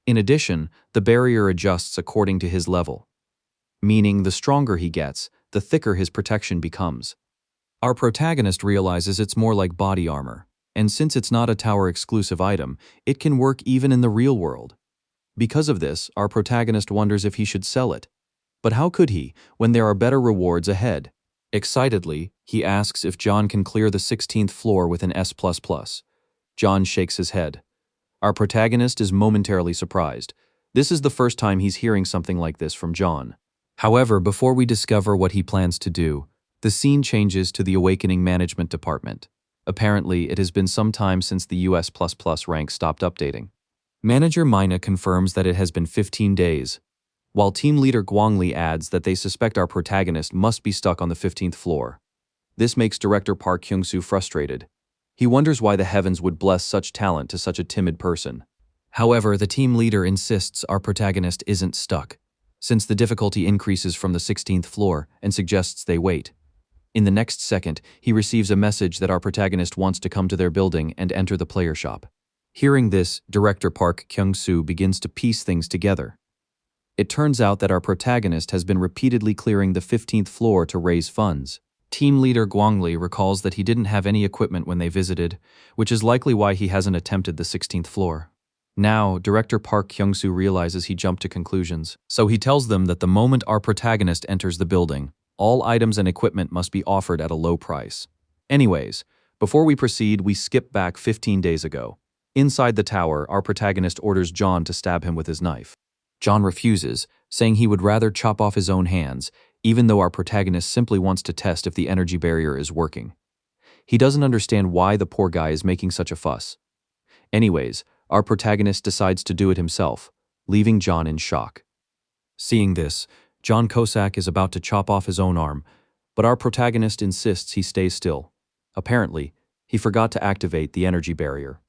In addition, the barrier adjusts according to his level, meaning the stronger he gets, the thicker his protection becomes. Our protagonist realizes it's more like body armor, and since it's not a tower-exclusive item, it can work even in the real world. Because of this, our protagonist wonders if he should sell it. But how could he, when there are better rewards ahead? Excitedly, he asks if John can clear the 16th floor with an S++. John shakes his head. Our protagonist is momentarily surprised. This is the first time he's hearing something like this from John. However, before we discover what he plans to do, the scene changes to the Awakening Management Department. Apparently, it has been some time since the US++ rank stopped updating. Manager Mina confirms that it has been 15 days, while team leader Guangli adds that they suspect our protagonist must be stuck on the 15th floor. This makes director Park Kyung-soo frustrated. He wonders why the heavens would bless such talent to such a timid person. However, the team leader insists our protagonist isn't stuck, since the difficulty increases from the 16th floor and suggests they wait. In the next second, he receives a message that our protagonist wants to come to their building and enter the player shop. Hearing this, director Park Kyung-soo begins to piece things together. It turns out that our protagonist has been repeatedly clearing the 15th floor to raise funds. Team leader Guangli recalls that he didn't have any equipment when they visited, which is likely why he hasn't attempted the 16th floor. Now, director Park Kyung-soo realizes he jumped to conclusions, so he tells them that the moment our protagonist enters the building, all items and equipment must be offered at a low price. Anyways, before we proceed, we skip back 15 days ago. Inside the tower, our protagonist orders John to stab him with his knife. John refuses, saying he would rather chop off his own hands, even though our protagonist simply wants to test if the energy barrier is working. He doesn't understand why the poor guy is making such a fuss. Anyways, our protagonist decides to do it himself, leaving John in shock. Seeing this, John Cusack is about to chop off his own arm, but our protagonist insists he stays still. Apparently, he forgot to activate the energy barrier.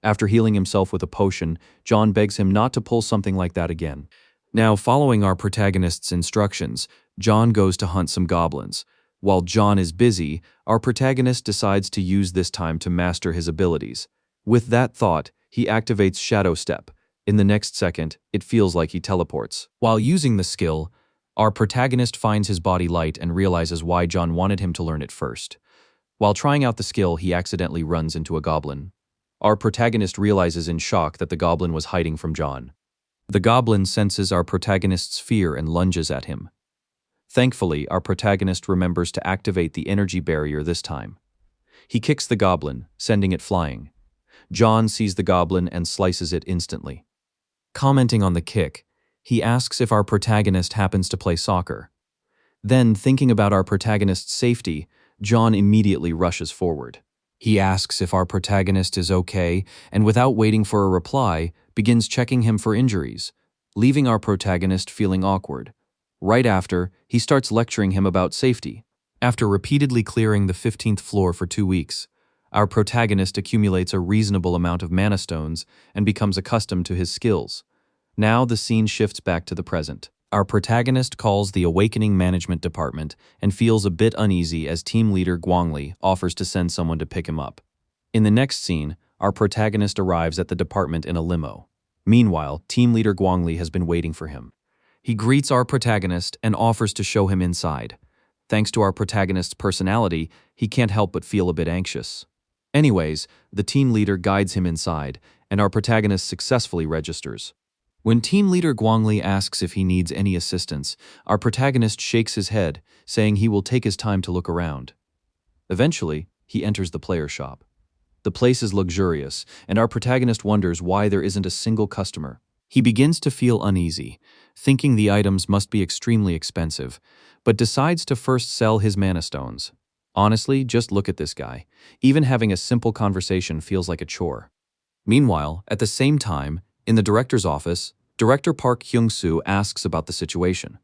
After healing himself with a potion, John begs him not to pull something like that again. Now, following our protagonist's instructions, John goes to hunt some goblins. While John is busy, our protagonist decides to use this time to master his abilities. With that thought, he activates Shadow Step. In the next second, it feels like he teleports. While using the skill, our protagonist finds his body light and realizes why John wanted him to learn it first. While trying out the skill, he accidentally runs into a goblin. Our protagonist realizes in shock that the goblin was hiding from John. The goblin senses our protagonist's fear and lunges at him. Thankfully, our protagonist remembers to activate the energy barrier this time. He kicks the goblin, sending it flying. John sees the goblin and slices it instantly. Commenting on the kick, he asks if our protagonist happens to play soccer. Then, thinking about our protagonist's safety, John immediately rushes forward. He asks if our protagonist is okay, and without waiting for a reply, begins checking him for injuries, leaving our protagonist feeling awkward. Right after, he starts lecturing him about safety. After repeatedly clearing the 15th floor for 2 weeks, our protagonist accumulates a reasonable amount of mana stones and becomes accustomed to his skills. Now the scene shifts back to the present. Our protagonist calls the Awakening Management Department and feels a bit uneasy as team leader Guangli offers to send someone to pick him up. In the next scene, our protagonist arrives at the department in a limo. Meanwhile, team leader Guangli has been waiting for him. He greets our protagonist and offers to show him inside. Thanks to our protagonist's personality, he can't help but feel a bit anxious. Anyways, the team leader guides him inside, and our protagonist successfully registers. When team leader Guangli asks if he needs any assistance, our protagonist shakes his head, saying he will take his time to look around. Eventually, he enters the player shop. The place is luxurious, and our protagonist wonders why there isn't a single customer. He begins to feel uneasy, thinking the items must be extremely expensive, but decides to first sell his mana stones. Honestly, just look at this guy. Even having a simple conversation feels like a chore. Meanwhile, at the same time, in the director's office, Director Park Kyung-soo asks about the situation.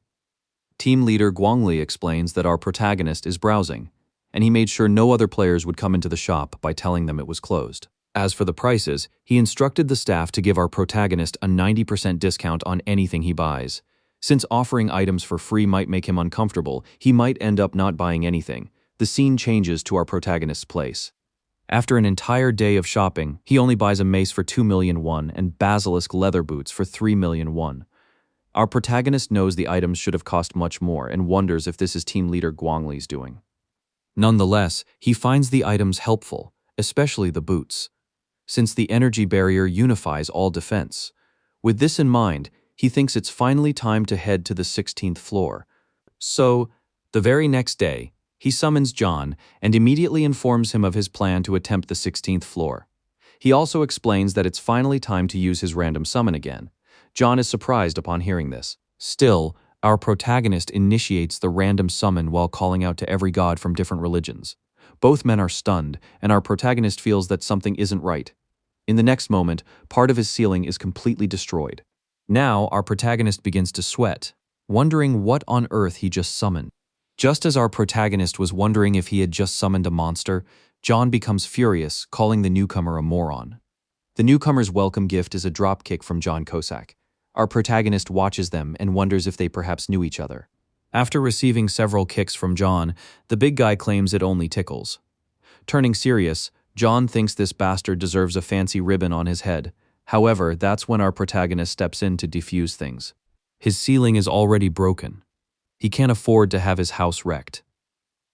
Team leader Guangli explains that our protagonist is browsing, and he made sure no other players would come into the shop by telling them it was closed. As for the prices, he instructed the staff to give our protagonist a 90% discount on anything he buys. Since offering items for free might make him uncomfortable, he might end up not buying anything. The scene changes to our protagonist's place. After an entire day of shopping, he only buys a mace for 2 million won and basilisk leather boots for 3 million won. Our protagonist knows the items should have cost much more and wonders if this is team leader Guangli's doing. Nonetheless, he finds the items helpful, especially the boots, since the energy barrier unifies all defense. With this in mind, he thinks it's finally time to head to the 16th floor. So, the very next day, he summons John and immediately informs him of his plan to attempt the 16th floor. He also explains that it's finally time to use his random summon again. John is surprised upon hearing this. Still, our protagonist initiates the random summon while calling out to every god from different religions. Both men are stunned, and our protagonist feels that something isn't right. In the next moment, part of his ceiling is completely destroyed. Now, our protagonist begins to sweat, wondering what on earth he just summoned. Just as our protagonist was wondering if he had just summoned a monster, John becomes furious, calling the newcomer a moron. The newcomer's welcome gift is a dropkick from John Cusack. Our protagonist watches them and wonders if they perhaps knew each other. After receiving several kicks from John, the big guy claims it only tickles. Turning serious, John thinks this bastard deserves a fancy ribbon on his head. However, that's when our protagonist steps in to defuse things. His ceiling is already broken. He can't afford to have his house wrecked.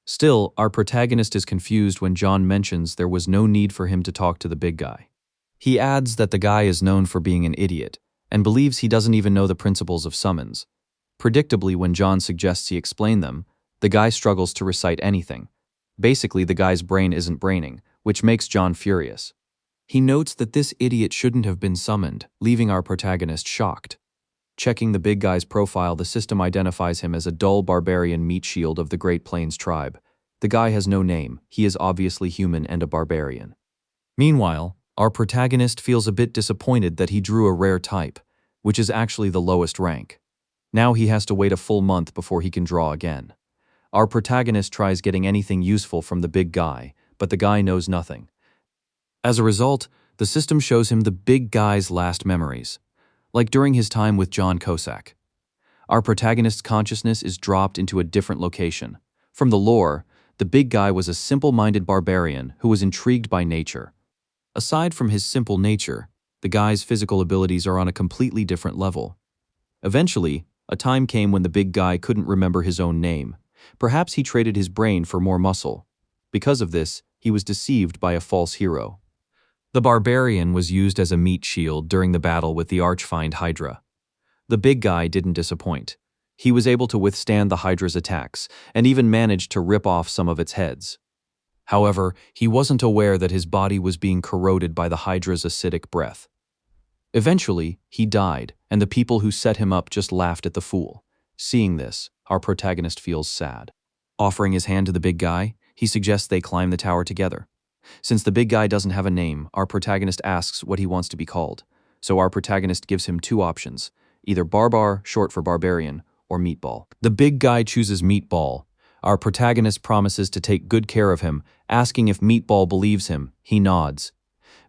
Still, our protagonist is confused when John mentions there was no need for him to talk to the big guy. He adds that the guy is known for being an idiot, and believes he doesn't even know the principles of summons. Predictably, when John suggests he explain them, the guy struggles to recite anything. Basically, the guy's brain isn't braining, which makes John furious. He notes that this idiot shouldn't have been summoned, leaving our protagonist shocked. Checking the big guy's profile, the system identifies him as a dull barbarian meat shield of the Great Plains tribe. The guy has no name, he is obviously human and a barbarian. Meanwhile, our protagonist feels a bit disappointed that he drew a rare type, which is actually the lowest rank. Now he has to wait a full month before he can draw again. Our protagonist tries getting anything useful from the big guy, but the guy knows nothing. As a result, the system shows him the big guy's last memories, like during his time with John Cusack. Our protagonist's consciousness is dropped into a different location. From the lore, the big guy was a simple-minded barbarian who was intrigued by nature. Aside from his simple nature, the guy's physical abilities are on a completely different level. Eventually, a time came when the big guy couldn't remember his own name. Perhaps he traded his brain for more muscle. Because of this, he was deceived by a false hero. The barbarian was used as a meat shield during the battle with the arch-fiend Hydra. The big guy didn't disappoint. He was able to withstand the Hydra's attacks, and even managed to rip off some of its heads. However, he wasn't aware that his body was being corroded by the Hydra's acidic breath. Eventually, he died, and the people who set him up just laughed at the fool. Seeing this, our protagonist feels sad. Offering his hand to the big guy, he suggests they climb the tower together. Since the big guy doesn't have a name, our protagonist asks what he wants to be called. So our protagonist gives him two options, either Barbar, short for barbarian, or Meatball. The big guy chooses Meatball. Our protagonist promises to take good care of him, asking if Meatball believes him. He nods.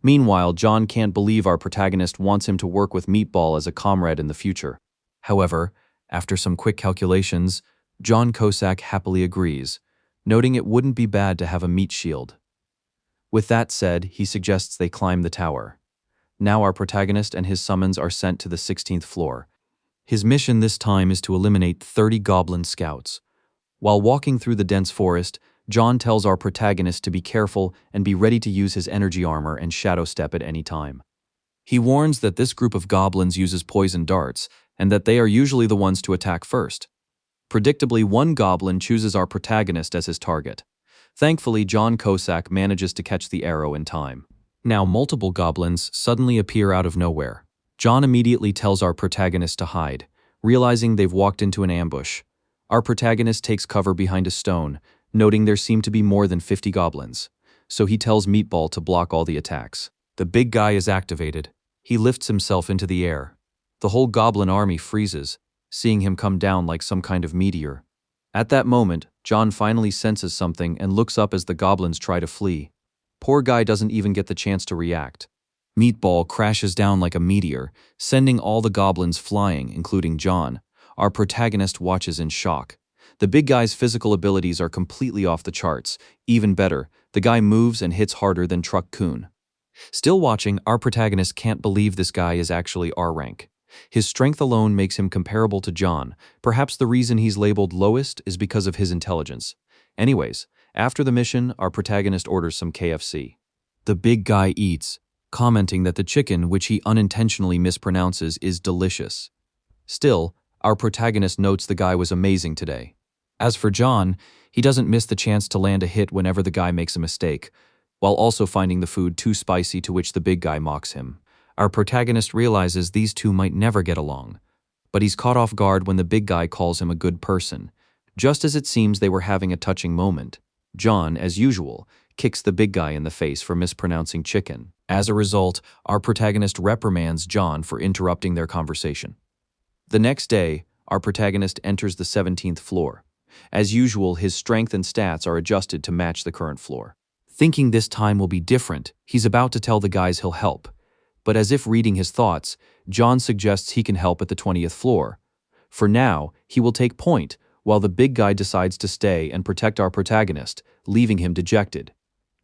Meanwhile, John can't believe our protagonist wants him to work with Meatball as a comrade in the future. However, after some quick calculations, John Cusack happily agrees, noting it wouldn't be bad to have a meat shield. With that said, he suggests they climb the tower. Now our protagonist and his summons are sent to the 16th floor. His mission this time is to eliminate 30 goblin scouts. While walking through the dense forest, John tells our protagonist to be careful and be ready to use his energy armor and shadow step at any time. He warns that this group of goblins uses poison darts, and that they are usually the ones to attack first. Predictably, one goblin chooses our protagonist as his target. Thankfully, John Cusack manages to catch the arrow in time. Now multiple goblins suddenly appear out of nowhere. John immediately tells our protagonist to hide, realizing they've walked into an ambush. Our protagonist takes cover behind a stone, noting there seem to be more than 50 goblins. So he tells Meatball to block all the attacks. The big guy is activated. He lifts himself into the air. The whole goblin army freezes, seeing him come down like some kind of meteor. At that moment, John finally senses something and looks up as the goblins try to flee. Poor guy doesn't even get the chance to react. Meatball crashes down like a meteor, sending all the goblins flying, including John. Our protagonist watches in shock. The big guy's physical abilities are completely off the charts. Even better, the guy moves and hits harder than Truck Kun. Still watching, our protagonist can't believe this guy is actually R rank. His strength alone makes him comparable to John. Perhaps the reason he's labeled lowest is because of his intelligence. Anyways, after the mission, our protagonist orders some KFC. The big guy eats, commenting that the chicken, which he unintentionally mispronounces, is delicious. Still, our protagonist notes the guy was amazing today. As for John, he doesn't miss the chance to land a hit whenever the guy makes a mistake, while also finding the food too spicy, to which the big guy mocks him. Our protagonist realizes these two might never get along, but he's caught off guard when the big guy calls him a good person. Just as it seems they were having a touching moment, John, as usual, kicks the big guy in the face for mispronouncing chicken. As a result, our protagonist reprimands John for interrupting their conversation. The next day, our protagonist enters the 17th floor. As usual, his strength and stats are adjusted to match the current floor. Thinking this time will be different, he's about to tell the guys he'll help. But as if reading his thoughts, John suggests he can help at the 20th floor. For now, he will take point, while the big guy decides to stay and protect our protagonist, leaving him dejected.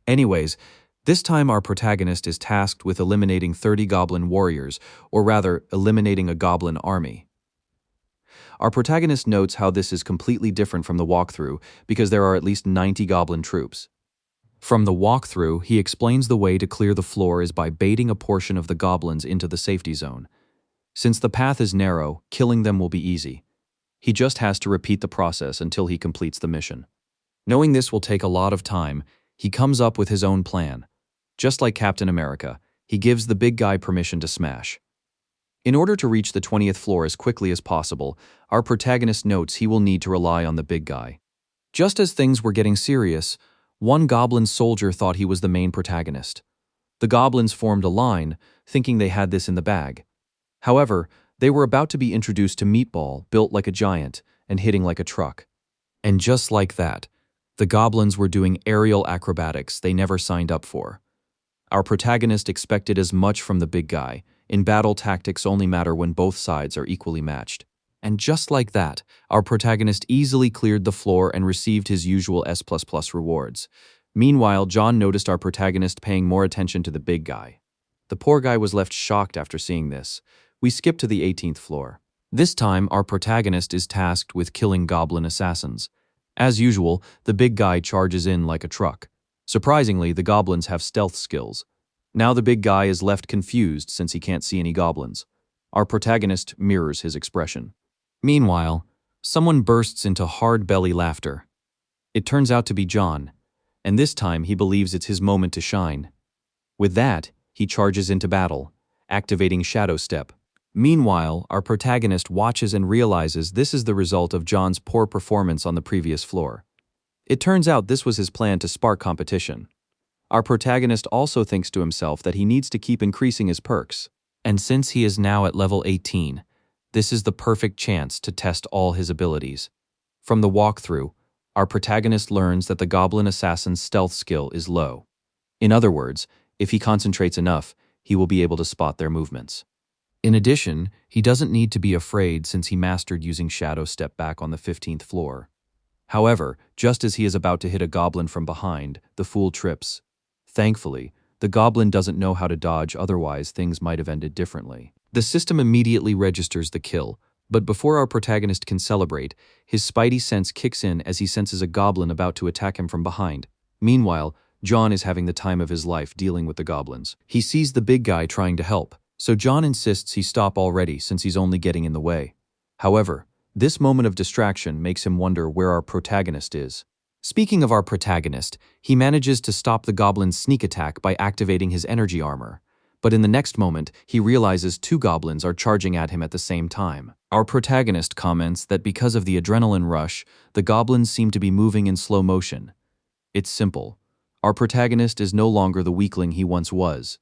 Anyways, this time our protagonist is tasked with eliminating 30 goblin warriors, or rather, eliminating a goblin army. Our protagonist notes how this is completely different from the walkthrough because there are at least 90 goblin troops. From the walkthrough, he explains the way to clear the floor is by baiting a portion of the goblins into the safety zone. Since the path is narrow, killing them will be easy. He just has to repeat the process until he completes the mission. Knowing this will take a lot of time, he comes up with his own plan. Just like Captain America, he gives the big guy permission to smash. In order to reach the 20th floor as quickly as possible, our protagonist notes he will need to rely on the big guy. Just as things were getting serious, one goblin soldier thought he was the main protagonist. The goblins formed a line, thinking they had this in the bag. However, they were about to be introduced to Meatball, built like a giant and hitting like a truck. And just like that, the goblins were doing aerial acrobatics they never signed up for. Our protagonist expected as much from the big guy. In battle, tactics only matter when both sides are equally matched. And just like that, our protagonist easily cleared the floor and received his usual S++ rewards. Meanwhile, John noticed our protagonist paying more attention to the big guy. The poor guy was left shocked after seeing this. We skip to the 18th floor. This time, our protagonist is tasked with killing goblin assassins. As usual, the big guy charges in like a truck. Surprisingly, the goblins have stealth skills. Now the big guy is left confused since he can't see any goblins. Our protagonist mirrors his expression. Meanwhile, someone bursts into hard belly laughter. It turns out to be John, and this time he believes it's his moment to shine. With that, he charges into battle, activating Shadow Step. Meanwhile, our protagonist watches and realizes this is the result of John's poor performance on the previous floor. It turns out this was his plan to spark competition. Our protagonist also thinks to himself that he needs to keep increasing his perks. And since he is now at level 18, this is the perfect chance to test all his abilities. From the walkthrough, our protagonist learns that the goblin assassin's stealth skill is low. In other words, if he concentrates enough, he will be able to spot their movements. In addition, he doesn't need to be afraid since he mastered using Shadow Step back on the 15th floor. However, just as he is about to hit a goblin from behind, the fool trips. Thankfully, the goblin doesn't know how to dodge, otherwise things might have ended differently. The system immediately registers the kill, but before our protagonist can celebrate, his spidey sense kicks in as he senses a goblin about to attack him from behind. Meanwhile, John is having the time of his life dealing with the goblins. He sees the big guy trying to help, so John insists he stop already since he's only getting in the way. However, this moment of distraction makes him wonder where our protagonist is. Speaking of our protagonist, he manages to stop the goblin's sneak attack by activating his energy armor. But in the next moment, he realizes two goblins are charging at him at the same time. Our protagonist comments that because of the adrenaline rush, the goblins seem to be moving in slow motion. It's simple. Our protagonist is no longer the weakling he once was.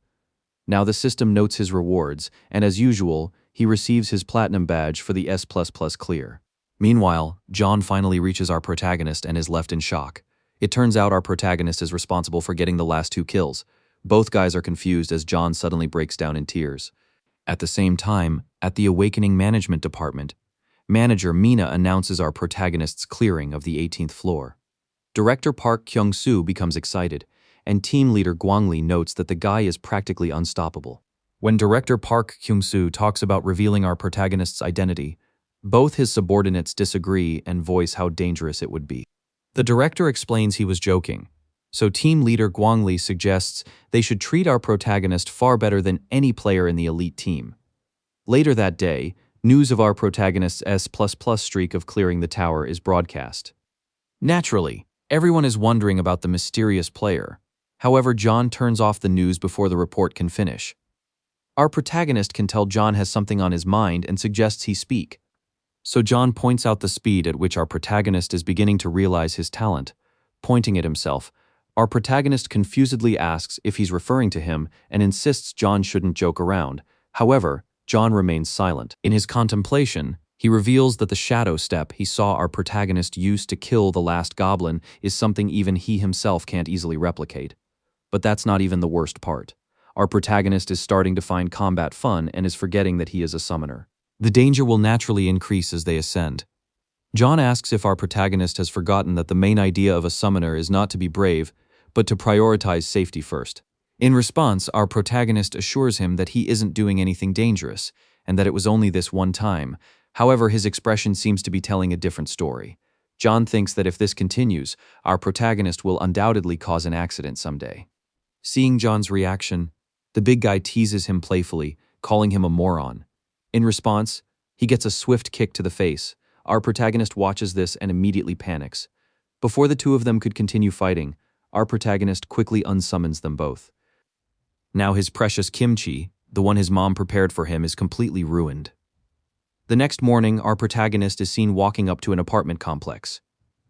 Now the system notes his rewards, and as usual, he receives his platinum badge for the S++ clear. Meanwhile, John finally reaches our protagonist and is left in shock. It turns out our protagonist is responsible for getting the last two kills. Both guys are confused as John suddenly breaks down in tears. At the same time, at the Awakening Management Department, Manager Mina announces our protagonist's clearing of the 18th floor. Director Park Kyung-soo becomes excited, and team leader Gwangli notes that the guy is practically unstoppable. When Director Park Kyung-soo talks about revealing our protagonist's identity, both his subordinates disagree and voice how dangerous it would be. The director explains he was joking, so team leader Gwangli suggests they should treat our protagonist far better than any player in the elite team. Later that day, news of our protagonist's S++ streak of clearing the tower is broadcast. Naturally, everyone is wondering about the mysterious player. However, John turns off the news before the report can finish. Our protagonist can tell John has something on his mind and suggests he speak. So John points out the speed at which our protagonist is beginning to realize his talent. Pointing at himself, our protagonist confusedly asks if he's referring to him and insists John shouldn't joke around. However, John remains silent. In his contemplation, he reveals that the shadow step he saw our protagonist use to kill the last goblin is something even he himself can't easily replicate. But that's not even the worst part. Our protagonist is starting to find combat fun and is forgetting that he is a summoner. The danger will naturally increase as they ascend. John asks if our protagonist has forgotten that the main idea of a summoner is not to be brave, but to prioritize safety first. In response, our protagonist assures him that he isn't doing anything dangerous, and that it was only this one time. However, his expression seems to be telling a different story. John thinks that if this continues, our protagonist will undoubtedly cause an accident someday. Seeing John's reaction, the big guy teases him playfully, calling him a moron. In response, he gets a swift kick to the face. Our protagonist watches this and immediately panics. Before the two of them could continue fighting, our protagonist quickly unsummons them both. Now his precious kimchi, the one his mom prepared for him, is completely ruined. The next morning, our protagonist is seen walking up to an apartment complex.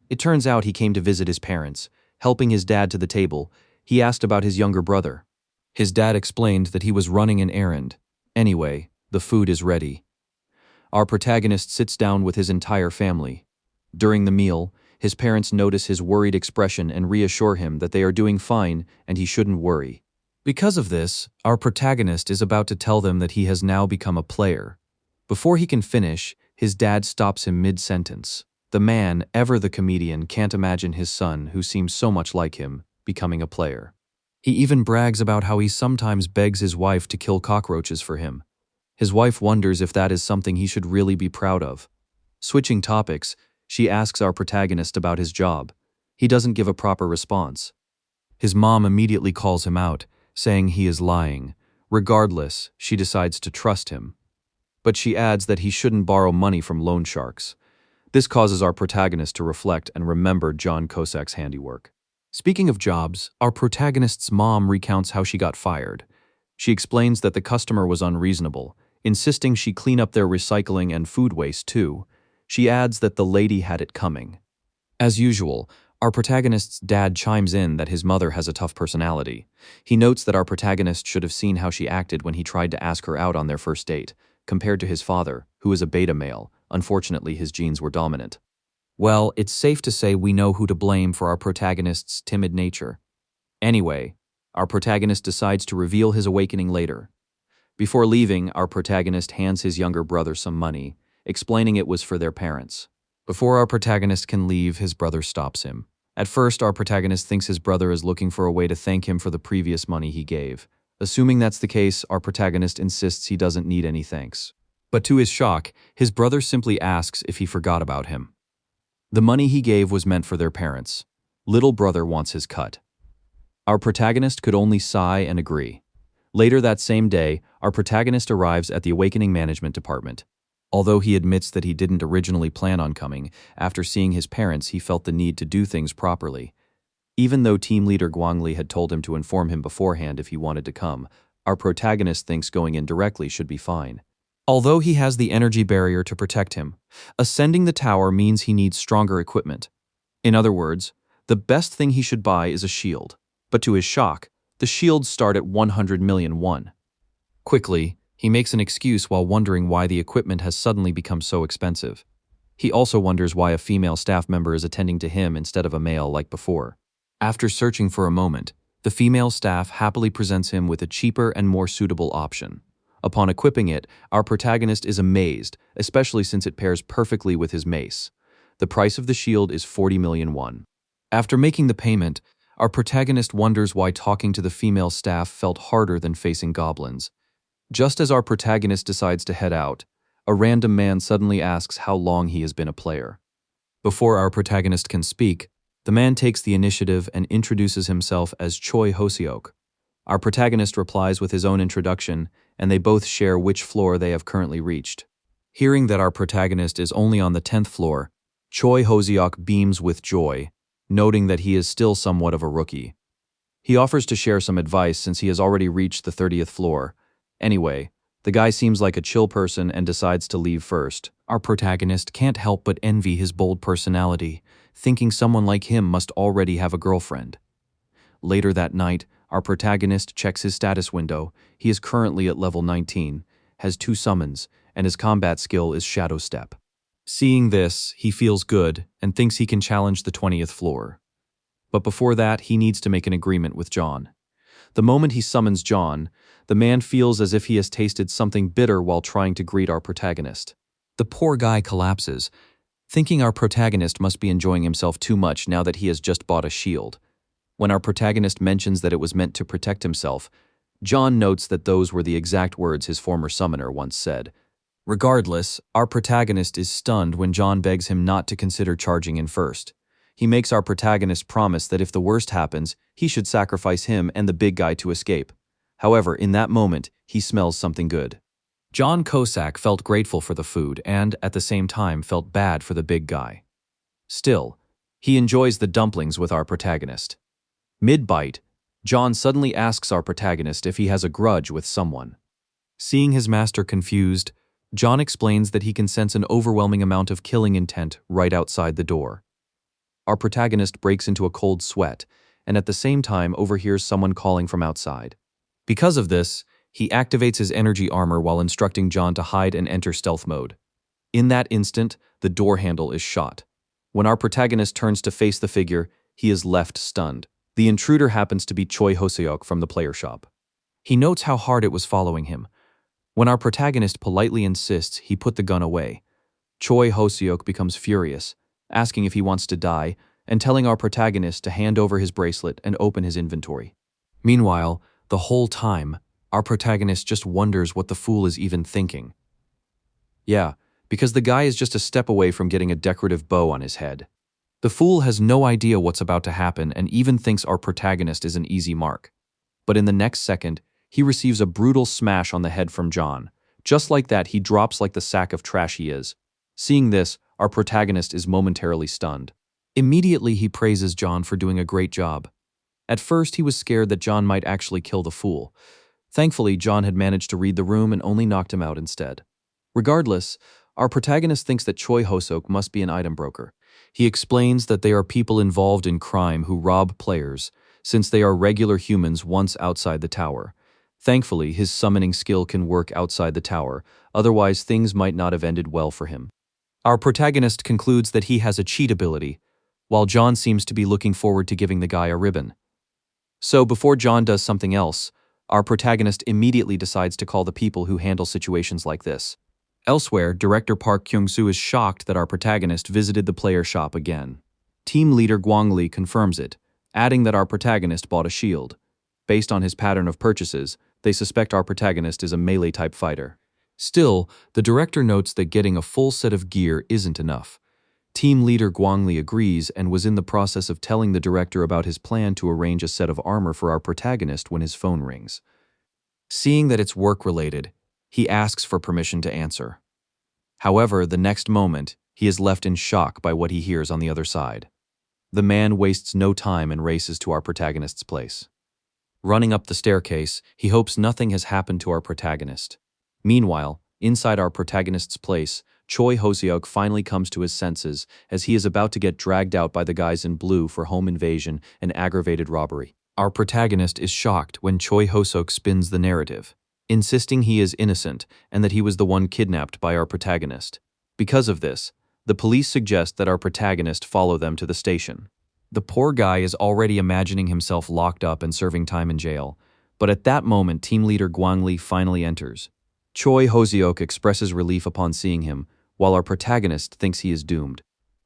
It turns out he came to visit his parents. Helping his dad to the table, he asked about his younger brother. His dad explained that he was running an errand. Anyway, the food is ready. Our protagonist sits down with his entire family. During the meal, his parents notice his worried expression and reassure him that they are doing fine and he shouldn't worry. Because of this, our protagonist is about to tell them that he has now become a player. Before he can finish, his dad stops him mid-sentence. The man, ever the comedian, can't imagine his son, who seems so much like him, becoming a player. He even brags about how he sometimes begs his wife to kill cockroaches for him. His wife wonders if that is something he should really be proud of. Switching topics, she asks our protagonist about his job. He doesn't give a proper response. His mom immediately calls him out, saying he is lying. Regardless, she decides to trust him. But she adds that he shouldn't borrow money from loan sharks. This causes our protagonist to reflect and remember John Cusack's handiwork. Speaking of jobs, our protagonist's mom recounts how she got fired. She explains that the customer was unreasonable, insisting she clean up their recycling and food waste too. She adds that the lady had it coming. As usual, our protagonist's dad chimes in that his mother has a tough personality. He notes that our protagonist should have seen how she acted when he tried to ask her out on their first date, compared to his father, who is a beta male. Unfortunately, his genes were dominant. Well, it's safe to say we know who to blame for our protagonist's timid nature. Anyway, our protagonist decides to reveal his awakening later. Before leaving, our protagonist hands his younger brother some money, explaining it was for their parents. Before our protagonist can leave, his brother stops him. At first, our protagonist thinks his brother is looking for a way to thank him for the previous money he gave. Assuming that's the case, our protagonist insists he doesn't need any thanks. But to his shock, his brother simply asks if he forgot about him. The money he gave was meant for their parents. Little brother wants his cut. Our protagonist could only sigh and agree. Later that same day, our protagonist arrives at the Awakening Management Department. Although he admits that he didn't originally plan on coming, after seeing his parents he felt the need to do things properly. Even though team leader Guangli had told him to inform him beforehand if he wanted to come, our protagonist thinks going in directly should be fine. Although he has the energy barrier to protect him, ascending the tower means he needs stronger equipment. In other words, the best thing he should buy is a shield. But to his shock, the shields start at 100 million won. Quickly, he makes an excuse while wondering why the equipment has suddenly become so expensive. He also wonders why a female staff member is attending to him instead of a male like before. After searching for a moment, the female staff happily presents him with a cheaper and more suitable option. Upon equipping it, our protagonist is amazed, especially since it pairs perfectly with his mace. The price of the shield is 40 million won. After making the payment, our protagonist wonders why talking to the female staff felt harder than facing goblins. Just as our protagonist decides to head out, a random man suddenly asks how long he has been a player. Before our protagonist can speak, the man takes the initiative and introduces himself as Choi Hoseok. Our protagonist replies with his own introduction, and they both share which floor they have currently reached. Hearing that our protagonist is only on the 10th floor, Choi Hoseok beams with joy, noting that he is still somewhat of a rookie. He offers to share some advice since he has already reached the 30th floor. Anyway, the guy seems like a chill person and decides to leave first. Our protagonist can't help but envy his bold personality, thinking someone like him must already have a girlfriend. Later that night, our protagonist checks his status window. He is currently at level 19, has 2 summons, and his combat skill is Shadow Step. Seeing this, he feels good and thinks he can challenge the 20th floor. But before that, he needs to make an agreement with John. The moment he summons John, the man feels as if he has tasted something bitter while trying to greet our protagonist. The poor guy collapses, thinking our protagonist must be enjoying himself too much now that he has just bought a shield. When our protagonist mentions that it was meant to protect himself, John notes that those were the exact words his former summoner once said. Regardless, our protagonist is stunned when John begs him not to consider charging in first. He makes our protagonist promise that if the worst happens, he should sacrifice him and the big guy to escape. However, in that moment, he smells something good. John Cusack felt grateful for the food and, at the same time, felt bad for the big guy. Still, he enjoys the dumplings with our protagonist. Mid-bite, John suddenly asks our protagonist if he has a grudge with someone. Seeing his master confused, John explains that he can sense an overwhelming amount of killing intent right outside the door. Our protagonist breaks into a cold sweat and at the same time overhears someone calling from outside. Because of this, he activates his energy armor while instructing John to hide and enter stealth mode. In that instant, the door handle is shot. When our protagonist turns to face the figure, he is left stunned. The intruder happens to be Choi Hoseok from the player shop. He notes how hard it was following him. When our protagonist politely insists he put the gun away, Choi Hoseok becomes furious, asking if he wants to die, and telling our protagonist to hand over his bracelet and open his inventory. Meanwhile, the whole time, our protagonist just wonders what the fool is even thinking. Yeah, because the guy is just a step away from getting a decorative bow on his head. The fool has no idea what's about to happen and even thinks our protagonist is an easy mark. But in the next second, he receives a brutal smash on the head from John. Just like that, he drops like the sack of trash he is. Seeing this, our protagonist is momentarily stunned. Immediately, he praises John for doing a great job. At first, he was scared that John might actually kill the fool. Thankfully, John had managed to read the room and only knocked him out instead. Regardless, our protagonist thinks that Choi Hoseok must be an item broker. He explains that they are people involved in crime who rob players, since they are regular humans once outside the tower. Thankfully, his summoning skill can work outside the tower, otherwise things might not have ended well for him. Our protagonist concludes that he has a cheat ability, while John seems to be looking forward to giving the guy a ribbon. So before John does something else, our protagonist immediately decides to call the people who handle situations like this. Elsewhere, director Park Kyung-soo is shocked that our protagonist visited the player shop again. Team leader Gwang Lee confirms it, adding that our protagonist bought a shield. Based on his pattern of purchases, they suspect our protagonist is a melee-type fighter. Still, the director notes that getting a full set of gear isn't enough. Team leader Gwang Lee agrees and was in the process of telling the director about his plan to arrange a set of armor for our protagonist when his phone rings. Seeing that it's work-related, he asks for permission to answer. However, the next moment, he is left in shock by what he hears on the other side. The man wastes no time and races to our protagonist's place. Running up the staircase, he hopes nothing has happened to our protagonist. Meanwhile, inside our protagonist's place, Choi Hoseok finally comes to his senses as he is about to get dragged out by the guys in blue for home invasion and aggravated robbery. Our protagonist is shocked when Choi Hoseok spins the narrative, insisting he is innocent and that he was the one kidnapped by our protagonist. Because of this, the police suggest that our protagonist follow them to the station. The poor guy is already imagining himself locked up and serving time in jail, but at that moment team leader Gwang Lee finally enters. Choi Hoseok expresses relief upon seeing him, while our protagonist thinks he is doomed.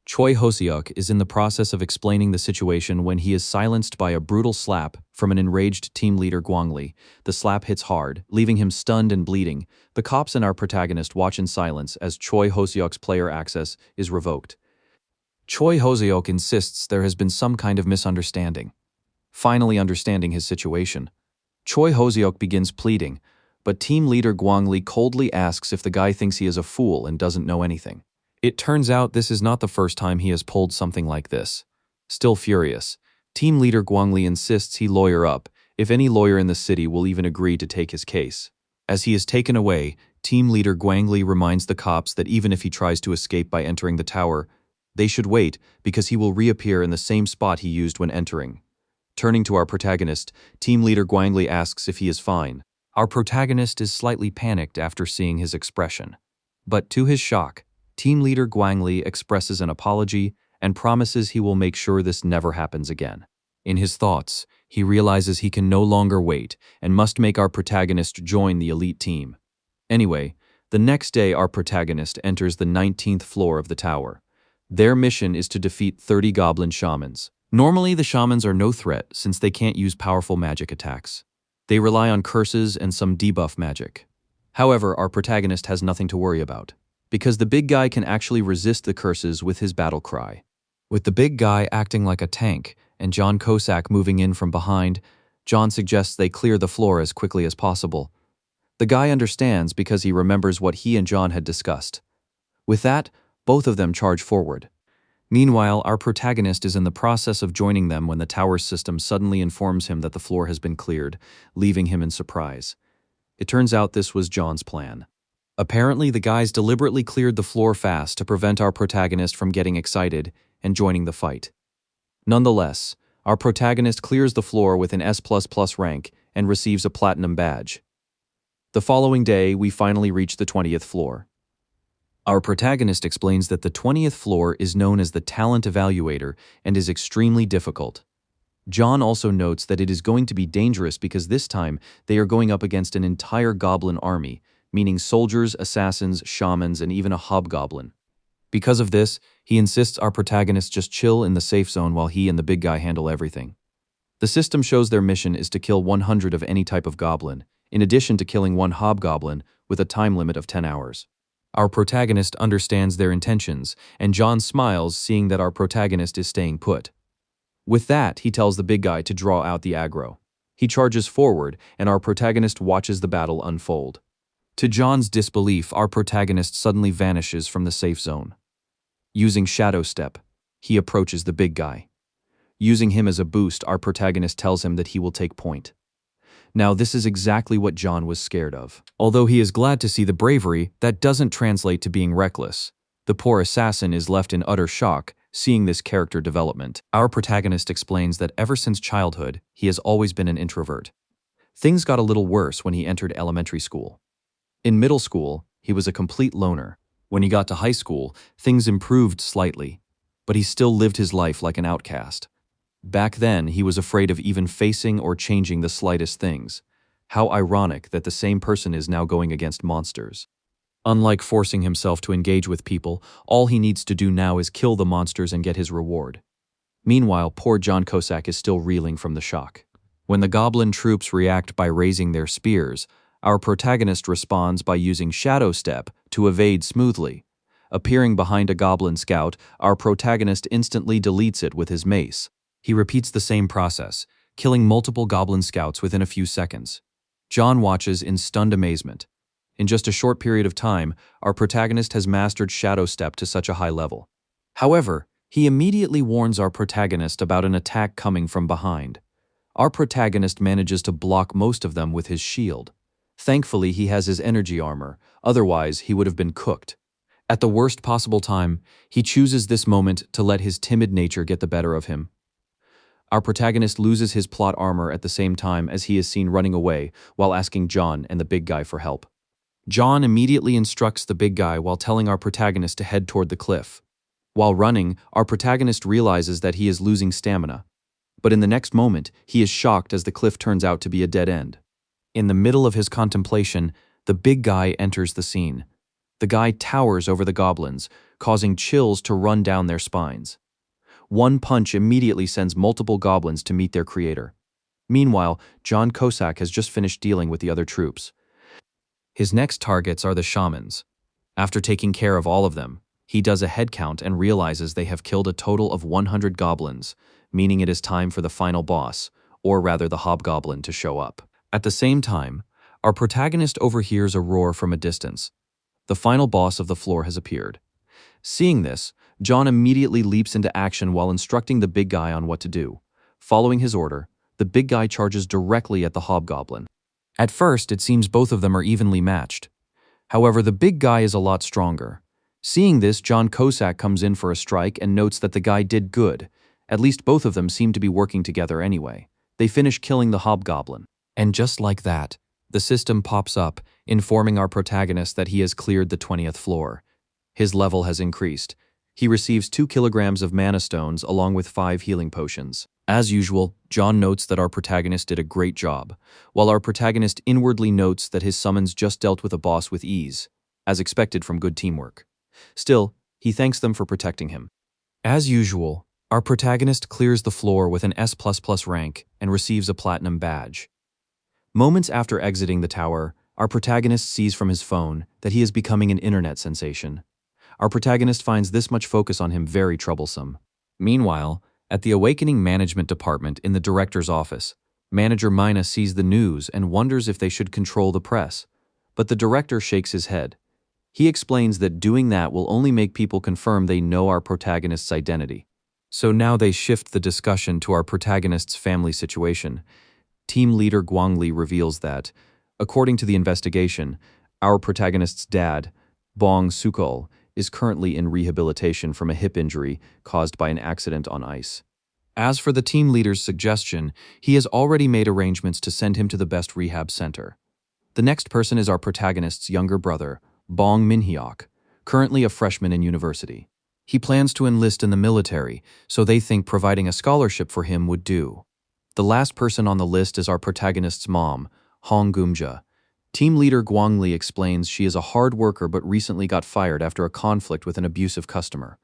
Choi Hoseok is in the process of explaining the situation when he is silenced by a brutal slap from an enraged team leader Gwang Lee. The slap hits hard, leaving him stunned and bleeding. The cops and our protagonist watch in silence as Choi Hoseok's player access is revoked. Choi Hoseok insists there has been some kind of misunderstanding. Finally understanding his situation, Choi Hoseok begins pleading, but team leader Gwang Lee coldly asks if the guy thinks he is a fool and doesn't know anything. It turns out this is not the first time he has pulled something like this. Still furious, team leader Gwang Lee insists he lawyer up, if any lawyer in the city will even agree to take his case. As he is taken away, team leader Gwang Lee reminds the cops that even if he tries to escape by entering the tower, they should wait because he will reappear in the same spot he used when entering. Turning to our protagonist, team leader Gwang Lee asks if he is fine. Our protagonist is slightly panicked after seeing his expression. But to his shock, team leader Gwang Lee expresses an apology and promises he will make sure this never happens again. In his thoughts, he realizes he can no longer wait and must make our protagonist join the elite team. Anyway, the next day our protagonist enters the 19th floor of the tower. Their mission is to defeat 30 goblin shamans. Normally, the shamans are no threat since they can't use powerful magic attacks. They rely on curses and some debuff magic. However, our protagonist has nothing to worry about, because the big guy can actually resist the curses with his battle cry. With the big guy acting like a tank and John Cusack moving in from behind, John suggests they clear the floor as quickly as possible. The guy understands because he remembers what he and John had discussed. With that, both of them charge forward. Meanwhile, our protagonist is in the process of joining them when the tower's system suddenly informs him that the floor has been cleared, leaving him in surprise. It turns out this was John's plan. Apparently, the guys deliberately cleared the floor fast to prevent our protagonist from getting excited and joining the fight. Nonetheless, our protagonist clears the floor with an S++ rank and receives a platinum badge. The following day, we finally reach the 20th floor. Our protagonist explains that the 20th floor is known as the Talent Evaluator and is extremely difficult. John also notes that it is going to be dangerous because this time they are going up against an entire goblin army, meaning soldiers, assassins, shamans, and even a hobgoblin. Because of this, he insists our protagonist just chill in the safe zone while he and the big guy handle everything. The system shows their mission is to kill 100 of any type of goblin, in addition to killing one hobgoblin with a time limit of 10 hours. Our protagonist understands their intentions, and John smiles seeing that our protagonist is staying put. With that, he tells the big guy to draw out the aggro. He charges forward, and our protagonist watches the battle unfold. To John's disbelief, our protagonist suddenly vanishes from the safe zone. Using Shadow Step, he approaches the big guy. Using him as a boost, our protagonist tells him that he will take point. Now, this is exactly what John was scared of. Although he is glad to see the bravery, that doesn't translate to being reckless. The poor assassin is left in utter shock, seeing this character development. Our protagonist explains that ever since childhood, he has always been an introvert. Things got a little worse when he entered elementary school. In middle school, he was a complete loner. When he got to high school, things improved slightly, but he still lived his life like an outcast. Back then, he was afraid of even facing or changing the slightest things. How ironic that the same person is now going against monsters. Unlike forcing himself to engage with people, all he needs to do now is kill the monsters and get his reward. Meanwhile, poor John Cusack is still reeling from the shock. When the goblin troops react by raising their spears, our protagonist responds by using Shadow Step to evade smoothly. Appearing behind a goblin scout, our protagonist instantly deletes it with his mace. He repeats the same process, killing multiple goblin scouts within a few seconds. John watches in stunned amazement. In just a short period of time, our protagonist has mastered Shadow Step to such a high level. However, he immediately warns our protagonist about an attack coming from behind. Our protagonist manages to block most of them with his shield. Thankfully, he has his energy armor, otherwise he would have been cooked. At the worst possible time, he chooses this moment to let his timid nature get the better of him. Our protagonist loses his plot armor at the same time as he is seen running away while asking John and the big guy for help. John immediately instructs the big guy while telling our protagonist to head toward the cliff. While running, our protagonist realizes that he is losing stamina. But in the next moment, he is shocked as the cliff turns out to be a dead end. In the middle of his contemplation, the big guy enters the scene. The guy towers over the goblins, causing chills to run down their spines. One punch immediately sends multiple goblins to meet their creator. Meanwhile, John Cusack has just finished dealing with the other troops. His next targets are the shamans. After taking care of all of them, he does a head count and realizes they have killed a total of 100 goblins, meaning it is time for the final boss, or rather the hobgoblin, to show up. At the same time, our protagonist overhears a roar from a distance. The final boss of the floor has appeared. Seeing this, John immediately leaps into action while instructing the big guy on what to do. Following his order, the big guy charges directly at the hobgoblin. At first, it seems both of them are evenly matched. However, the big guy is a lot stronger. Seeing this, John Cusack comes in for a strike and notes that the guy did good. At least both of them seem to be working together anyway. They finish killing the hobgoblin. And just like that, the system pops up, informing our protagonist that he has cleared the 20th floor. His level has increased. He receives 2 kilograms of mana stones along with 5 healing potions. As usual, John notes that our protagonist did a great job, while our protagonist inwardly notes that his summons just dealt with a boss with ease, as expected from good teamwork. Still, he thanks them for protecting him. As usual, our protagonist clears the floor with an S++ rank and receives a platinum badge. Moments after exiting the tower, Our protagonist sees from his phone that he is becoming an internet sensation. Our protagonist finds this much focus on him very troublesome. Meanwhile, at the Awakening Management Department in the director's office, Manager Mina sees the news and wonders if they should control the press. But the director shakes his head. He explains that doing that will only make people confirm they know our protagonist's identity. So now they shift the discussion to our protagonist's family situation. Team leader Guangli reveals that, according to the investigation, our protagonist's dad, Bong Sukol, is currently in rehabilitation from a hip injury caused by an accident on ice. As for the team leader's suggestion, he has already made arrangements to send him to the best rehab center. The next person is our protagonist's younger brother, Bong Minhyuk, currently a freshman in university. He plans to enlist in the military, so they think providing a scholarship for him would do. The last person on the list is our protagonist's mom, Hong Gumja. Team leader Guangli explains she is a hard worker but recently got fired after a conflict with an abusive customer.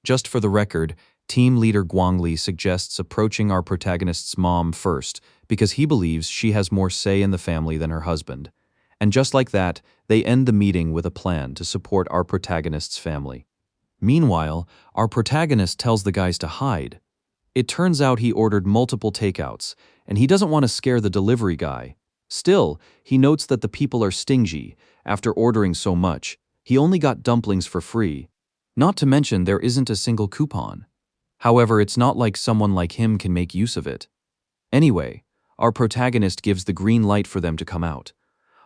Just for the record, team leader Guangli suggests approaching our protagonist's mom first because he believes she has more say in the family than her husband. And just like that, they end the meeting with a plan to support our protagonist's family. Meanwhile, our protagonist tells the guys to hide. It turns out he ordered multiple takeouts, and he doesn't want to scare the delivery guy. Still, he notes that the people are stingy. After ordering so much, he only got dumplings for free. Not to mention there isn't a single coupon. However, it's not like someone like him can make use of it. Anyway, our protagonist gives the green light for them to come out.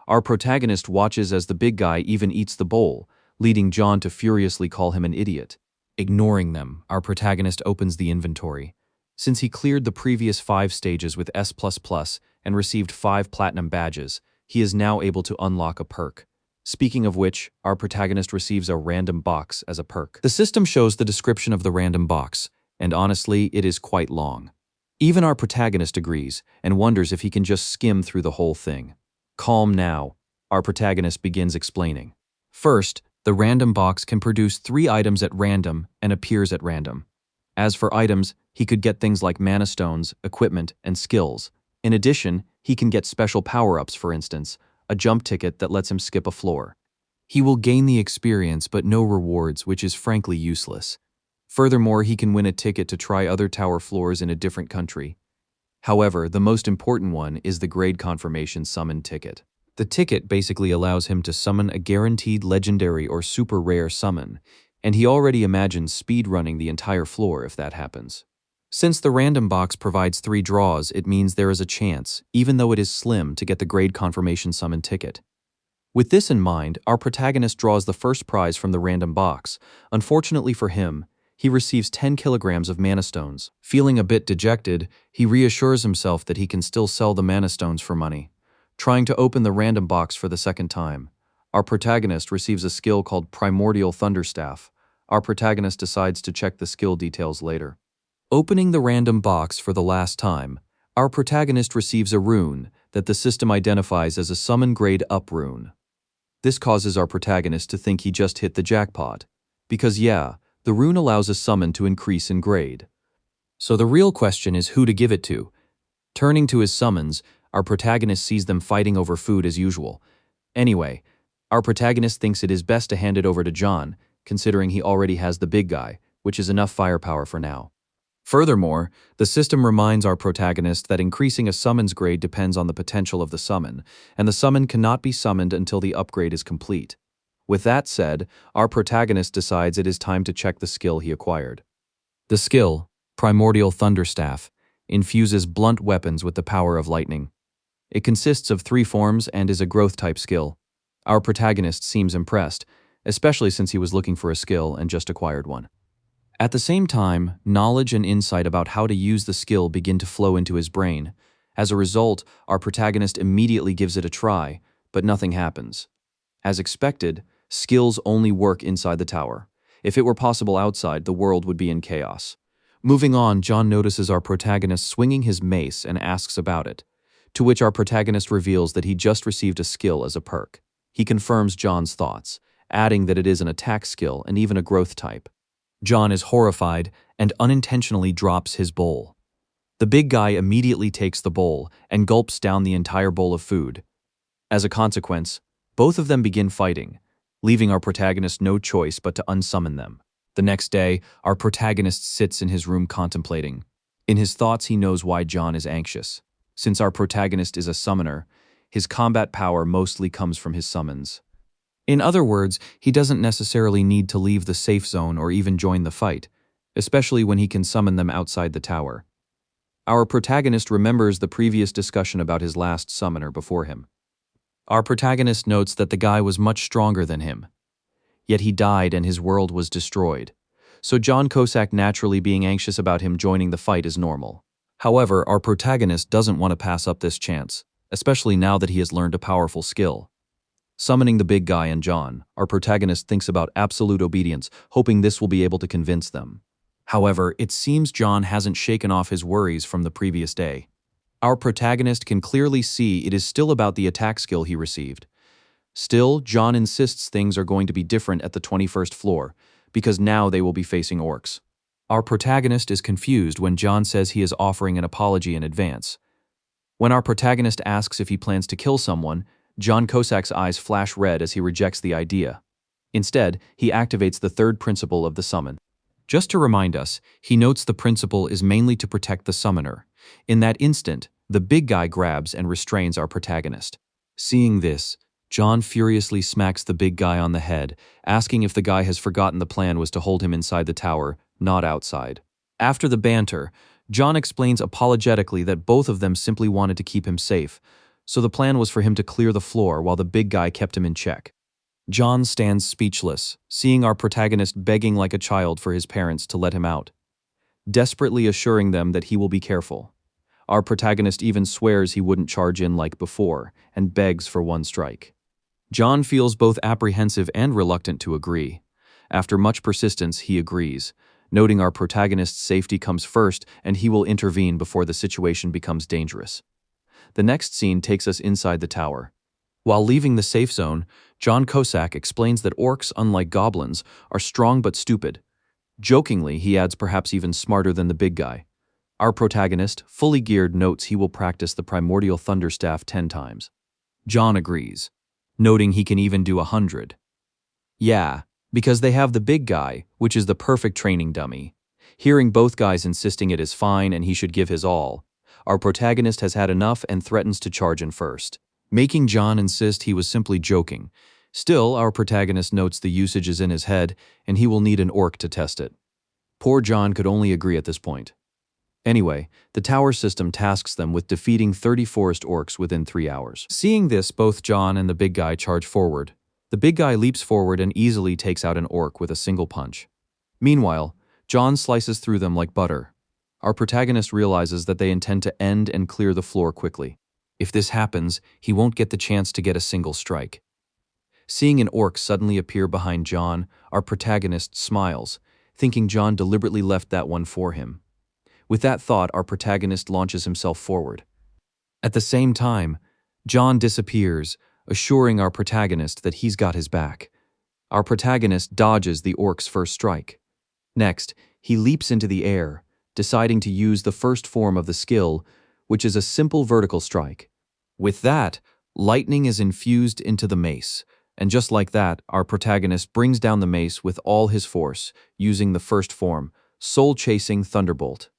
Our protagonist watches as the big guy even eats the bowl, leading John to furiously call him an idiot. Ignoring them, our protagonist opens the inventory. Since he cleared the previous 5 stages with S++ and received 5 platinum badges, he is now able to unlock a perk. Speaking of which, our protagonist receives a random box as a perk. The system shows the description of the random box, and honestly, it is quite long. Even our protagonist agrees and wonders if he can just skim through the whole thing. Calm now, our protagonist begins explaining. First, the random box can produce 3 items at random and appears at random. As for items, he could get things like mana stones, equipment, and skills. In addition, he can get special power-ups, for instance, a jump ticket that lets him skip a floor. He will gain the experience but no rewards, which is frankly useless. Furthermore, he can win a ticket to try other tower floors in a different country. However, the most important one is the grade confirmation summon ticket. The ticket basically allows him to summon a guaranteed legendary or super rare summon, and he already imagines speedrunning the entire floor if that happens. Since the random box provides 3 draws, it means there is a chance, even though it is slim, to get the grade confirmation summon ticket. With this in mind, our protagonist draws the first prize from the random box. Unfortunately for him, he receives 10 kilograms of mana stones. Feeling a bit dejected, he reassures himself that he can still sell the mana stones for money. Trying to open the random box for the second time, our protagonist receives a skill called Primordial Thunderstaff. Our protagonist decides to check the skill details later. Opening the random box for the last time, our protagonist receives a rune that the system identifies as a summon grade up rune. This causes our protagonist to think he just hit the jackpot, because yeah, the rune allows a summon to increase in grade. So the real question is who to give it to. Turning to his summons, our protagonist sees them fighting over food as usual. Anyway, our protagonist thinks it is best to hand it over to John, considering he already has the big guy, which is enough firepower for now. Furthermore, the system reminds our protagonist that increasing a summon's grade depends on the potential of the summon, and the summon cannot be summoned until the upgrade is complete. With that said, our protagonist decides it is time to check the skill he acquired. The skill, Primordial Thunderstaff, infuses blunt weapons with the power of lightning. It consists of 3 forms and is a growth-type skill. Our protagonist seems impressed, especially since he was looking for a skill and just acquired one. At the same time, knowledge and insight about how to use the skill begin to flow into his brain. As a result, our protagonist immediately gives it a try, but nothing happens. As expected, skills only work inside the tower. If it were possible outside, the world would be in chaos. Moving on, John notices our protagonist swinging his mace and asks about it, to which our protagonist reveals that he just received a skill as a perk. He confirms John's thoughts, adding that it is an attack skill and even a growth type. John is horrified and unintentionally drops his bowl. The big guy immediately takes the bowl and gulps down the entire bowl of food. As a consequence, both of them begin fighting, leaving our protagonist no choice but to unsummon them. The next day, our protagonist sits in his room contemplating. In his thoughts, he knows why John is anxious. Since our protagonist is a summoner, his combat power mostly comes from his summons. In other words, he doesn't necessarily need to leave the safe zone or even join the fight, especially when he can summon them outside the tower. Our protagonist remembers the previous discussion about his last summoner before him. Our protagonist notes that the guy was much stronger than him. Yet he died and his world was destroyed. So John Cusack naturally being anxious about him joining the fight is normal. However, our protagonist doesn't want to pass up this chance, especially now that he has learned a powerful skill. Summoning the big guy and John, our protagonist thinks about absolute obedience, hoping this will be able to convince them. However, it seems John hasn't shaken off his worries from the previous day. Our protagonist can clearly see it is still about the attack skill he received. Still, John insists things are going to be different at the 21st floor, because now they will be facing orcs. Our protagonist is confused when John says he is offering an apology in advance. When our protagonist asks if he plans to kill someone, John Cusack's eyes flash red as he rejects the idea. Instead, he activates the third principle of the summon. Just to remind us, he notes the principle is mainly to protect the summoner. In that instant, the big guy grabs and restrains our protagonist. Seeing this, John furiously smacks the big guy on the head, asking if the guy has forgotten the plan was to hold him inside the tower, not outside. After the banter, John explains apologetically that both of them simply wanted to keep him safe, so the plan was for him to clear the floor while the big guy kept him in check. John stands speechless, seeing our protagonist begging like a child for his parents to let him out, desperately assuring them that he will be careful. Our protagonist even swears he wouldn't charge in like before, and begs for one strike. John feels both apprehensive and reluctant to agree. After much persistence, he agrees, noting our protagonist's safety comes first and he will intervene before the situation becomes dangerous. The next scene takes us inside the tower. While leaving the safe zone, John Cusack explains that orcs, unlike goblins, are strong but stupid. Jokingly, he adds perhaps even smarter than the big guy. Our protagonist, fully geared, notes he will practice the primordial thunderstaff 10 times. John agrees, noting he can even do 100. Yeah, because they have the big guy, which is the perfect training dummy. Hearing both guys insisting it is fine and he should give his all, our protagonist has had enough and threatens to charge in first, making John insist he was simply joking. Still, our protagonist notes the usage is in his head and he will need an orc to test it. Poor John could only agree at this point. Anyway, the tower system tasks them with defeating 30 forest orcs within 3 hours. Seeing this, both John and the big guy charge forward. The big guy leaps forward and easily takes out an orc with a single punch. Meanwhile, John slices through them like butter. Our protagonist realizes that they intend to end and clear the floor quickly. If this happens, he won't get the chance to get a single strike. Seeing an orc suddenly appear behind John, our protagonist smiles, thinking John deliberately left that one for him. With that thought, our protagonist launches himself forward. At the same time, John disappears, assuring our protagonist that he's got his back. Our protagonist dodges the orc's first strike. Next, he leaps into the air, deciding to use the first form of the skill, which is a simple vertical strike. With that, lightning is infused into the mace, and just like that, our protagonist brings down the mace with all his force, using the first form, soul-chasing thunderbolt.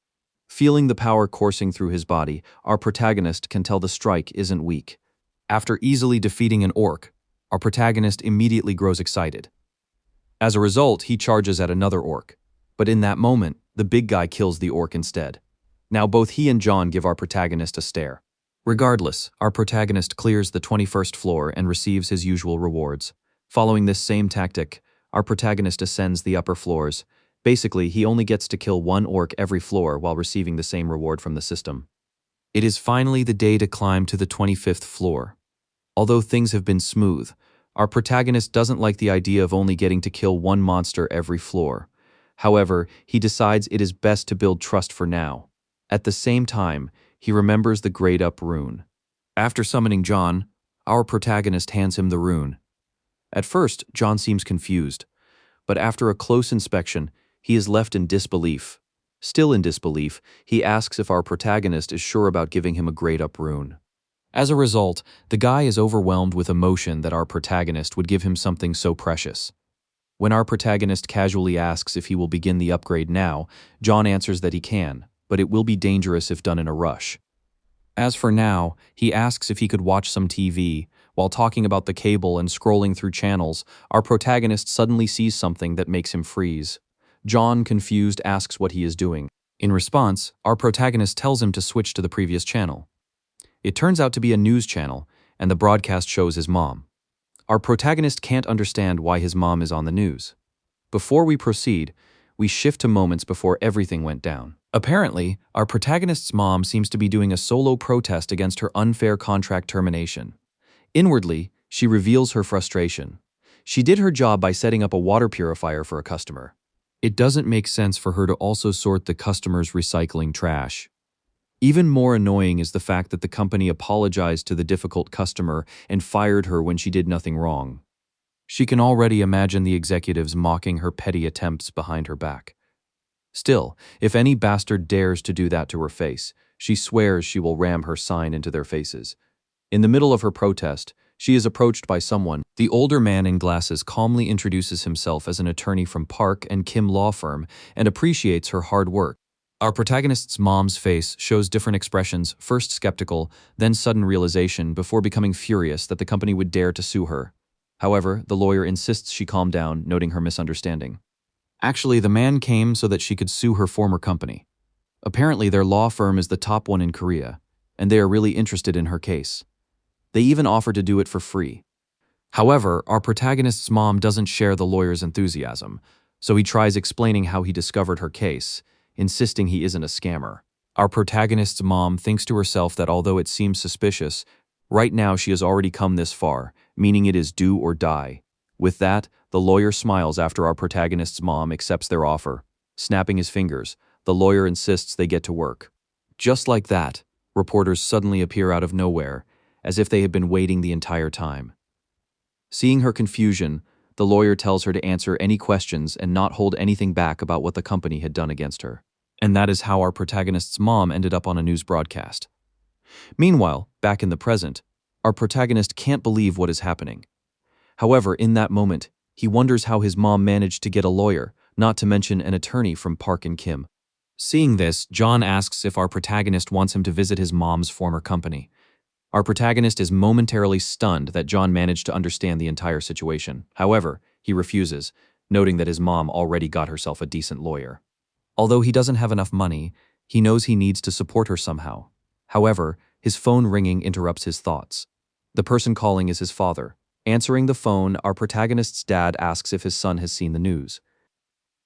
Feeling the power coursing through his body, our protagonist can tell the strike isn't weak. After easily defeating an orc, our protagonist immediately grows excited. As a result, he charges at another orc. But in that moment, the big guy kills the orc instead. Now both he and John give our protagonist a stare. Regardless, our protagonist clears the 21st floor and receives his usual rewards. Following this same tactic, our protagonist ascends the upper floors. Basically, he only gets to kill one orc every floor while receiving the same reward from the system. It is finally the day to climb to the 25th floor. Although things have been smooth, our protagonist doesn't like the idea of only getting to kill one monster every floor. However, he decides it is best to build trust for now. At the same time, he remembers the Grade Up rune. After summoning John, our protagonist hands him the rune. At first, John seems confused, but after a close inspection, he is left in disbelief. Still in disbelief, he asks if our protagonist is sure about giving him a Grade Up rune. As a result, the guy is overwhelmed with emotion that our protagonist would give him something so precious. When our protagonist casually asks if he will begin the upgrade now, John answers that he can, but it will be dangerous if done in a rush. As for now, he asks if he could watch some TV. While talking about the cable and scrolling through channels, our protagonist suddenly sees something that makes him freeze. John, confused, asks what he is doing. In response, our protagonist tells him to switch to the previous channel. It turns out to be a news channel, and the broadcast shows his mom. Our protagonist can't understand why his mom is on the news. Before we proceed, we shift to moments before everything went down. Apparently, our protagonist's mom seems to be doing a solo protest against her unfair contract termination. Inwardly, she reveals her frustration. She did her job by setting up a water purifier for a customer. It doesn't make sense for her to also sort the customer's recycling trash. Even more annoying is the fact that the company apologized to the difficult customer and fired her when she did nothing wrong. She can already imagine the executives mocking her petty attempts behind her back. Still, if any bastard dares to do that to her face, she swears she will ram her sign into their faces. In the middle of her protest, she is approached by someone. The older man in glasses calmly introduces himself as an attorney from Park and Kim law firm and appreciates her hard work. Our protagonist's mom's face shows different expressions, first skeptical, then sudden realization before becoming furious that the company would dare to sue her. However, the lawyer insists she calm down, noting her misunderstanding. Actually, the man came so that she could sue her former company. Apparently, their law firm is the top one in Korea, and they are really interested in her case. They even offer to do it for free. However, our protagonist's mom doesn't share the lawyer's enthusiasm, so he tries explaining how he discovered her case, insisting he isn't a scammer. Our protagonist's mom thinks to herself that although it seems suspicious, right now she has already come this far, meaning it is do or die. With that, the lawyer smiles after our protagonist's mom accepts their offer. Snapping his fingers, the lawyer insists they get to work. Just like that, reporters suddenly appear out of nowhere, as if they had been waiting the entire time. Seeing her confusion, the lawyer tells her to answer any questions and not hold anything back about what the company had done against her. And that is how our protagonist's mom ended up on a news broadcast. Meanwhile, back in the present, our protagonist can't believe what is happening. However, in that moment, he wonders how his mom managed to get a lawyer, not to mention an attorney from Park and Kim. Seeing this, John asks if our protagonist wants him to visit his mom's former company. Our protagonist is momentarily stunned that John managed to understand the entire situation. However, he refuses, noting that his mom already got herself a decent lawyer. Although he doesn't have enough money, he knows he needs to support her somehow. However, his phone ringing interrupts his thoughts. The person calling is his father. Answering the phone, our protagonist's dad asks if his son has seen the news.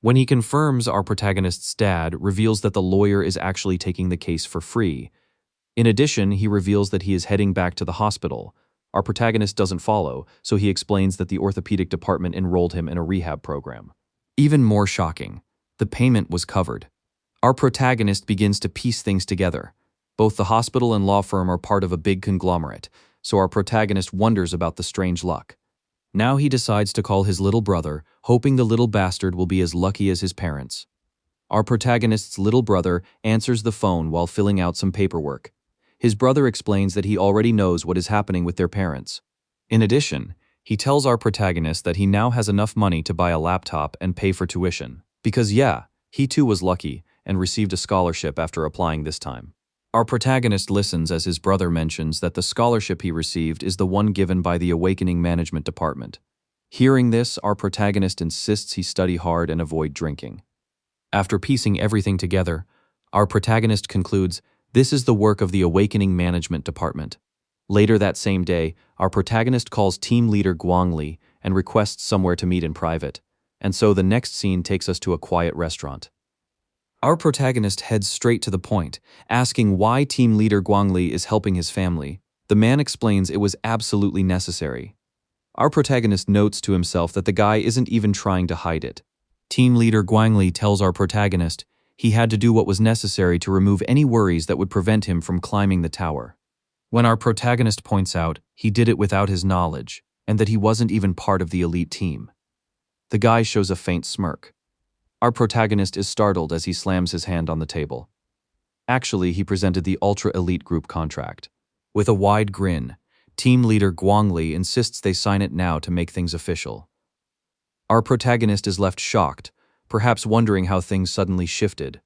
When he confirms, our protagonist's dad reveals that the lawyer is actually taking the case for free. In addition, he reveals that he is heading back to the hospital. Our protagonist doesn't follow, so he explains that the orthopedic department enrolled him in a rehab program. Even more shocking, the payment was covered. Our protagonist begins to piece things together. Both the hospital and law firm are part of a big conglomerate, so our protagonist wonders about the strange luck. Now he decides to call his little brother, hoping the little bastard will be as lucky as his parents. Our protagonist's little brother answers the phone while filling out some paperwork. His brother explains that he already knows what is happening with their parents. In addition, he tells our protagonist that he now has enough money to buy a laptop and pay for tuition. Because yeah, he too was lucky and received a scholarship after applying this time. Our protagonist listens as his brother mentions that the scholarship he received is the one given by the Awakening Management Department. Hearing this, our protagonist insists he study hard and avoid drinking. After piecing everything together, our protagonist concludes this is the work of the Awakening Management Department. Later that same day, our protagonist calls team leader Guang Li and requests somewhere to meet in private. And so the next scene takes us to a quiet restaurant. Our protagonist heads straight to the point, asking why team leader Guang Li is helping his family. The man explains it was absolutely necessary. Our protagonist notes to himself that the guy isn't even trying to hide it. Team leader Guang Li tells our protagonist he had to do what was necessary to remove any worries that would prevent him from climbing the tower. When our protagonist points out he did it without his knowledge and that he wasn't even part of the elite team, the guy shows a faint smirk. Our protagonist is startled as he slams his hand on the table. Actually, he presented the ultra-elite group contract. With a wide grin, team leader Guangli insists they sign it now to make things official. Our protagonist is left shocked, perhaps wondering how things suddenly shifted.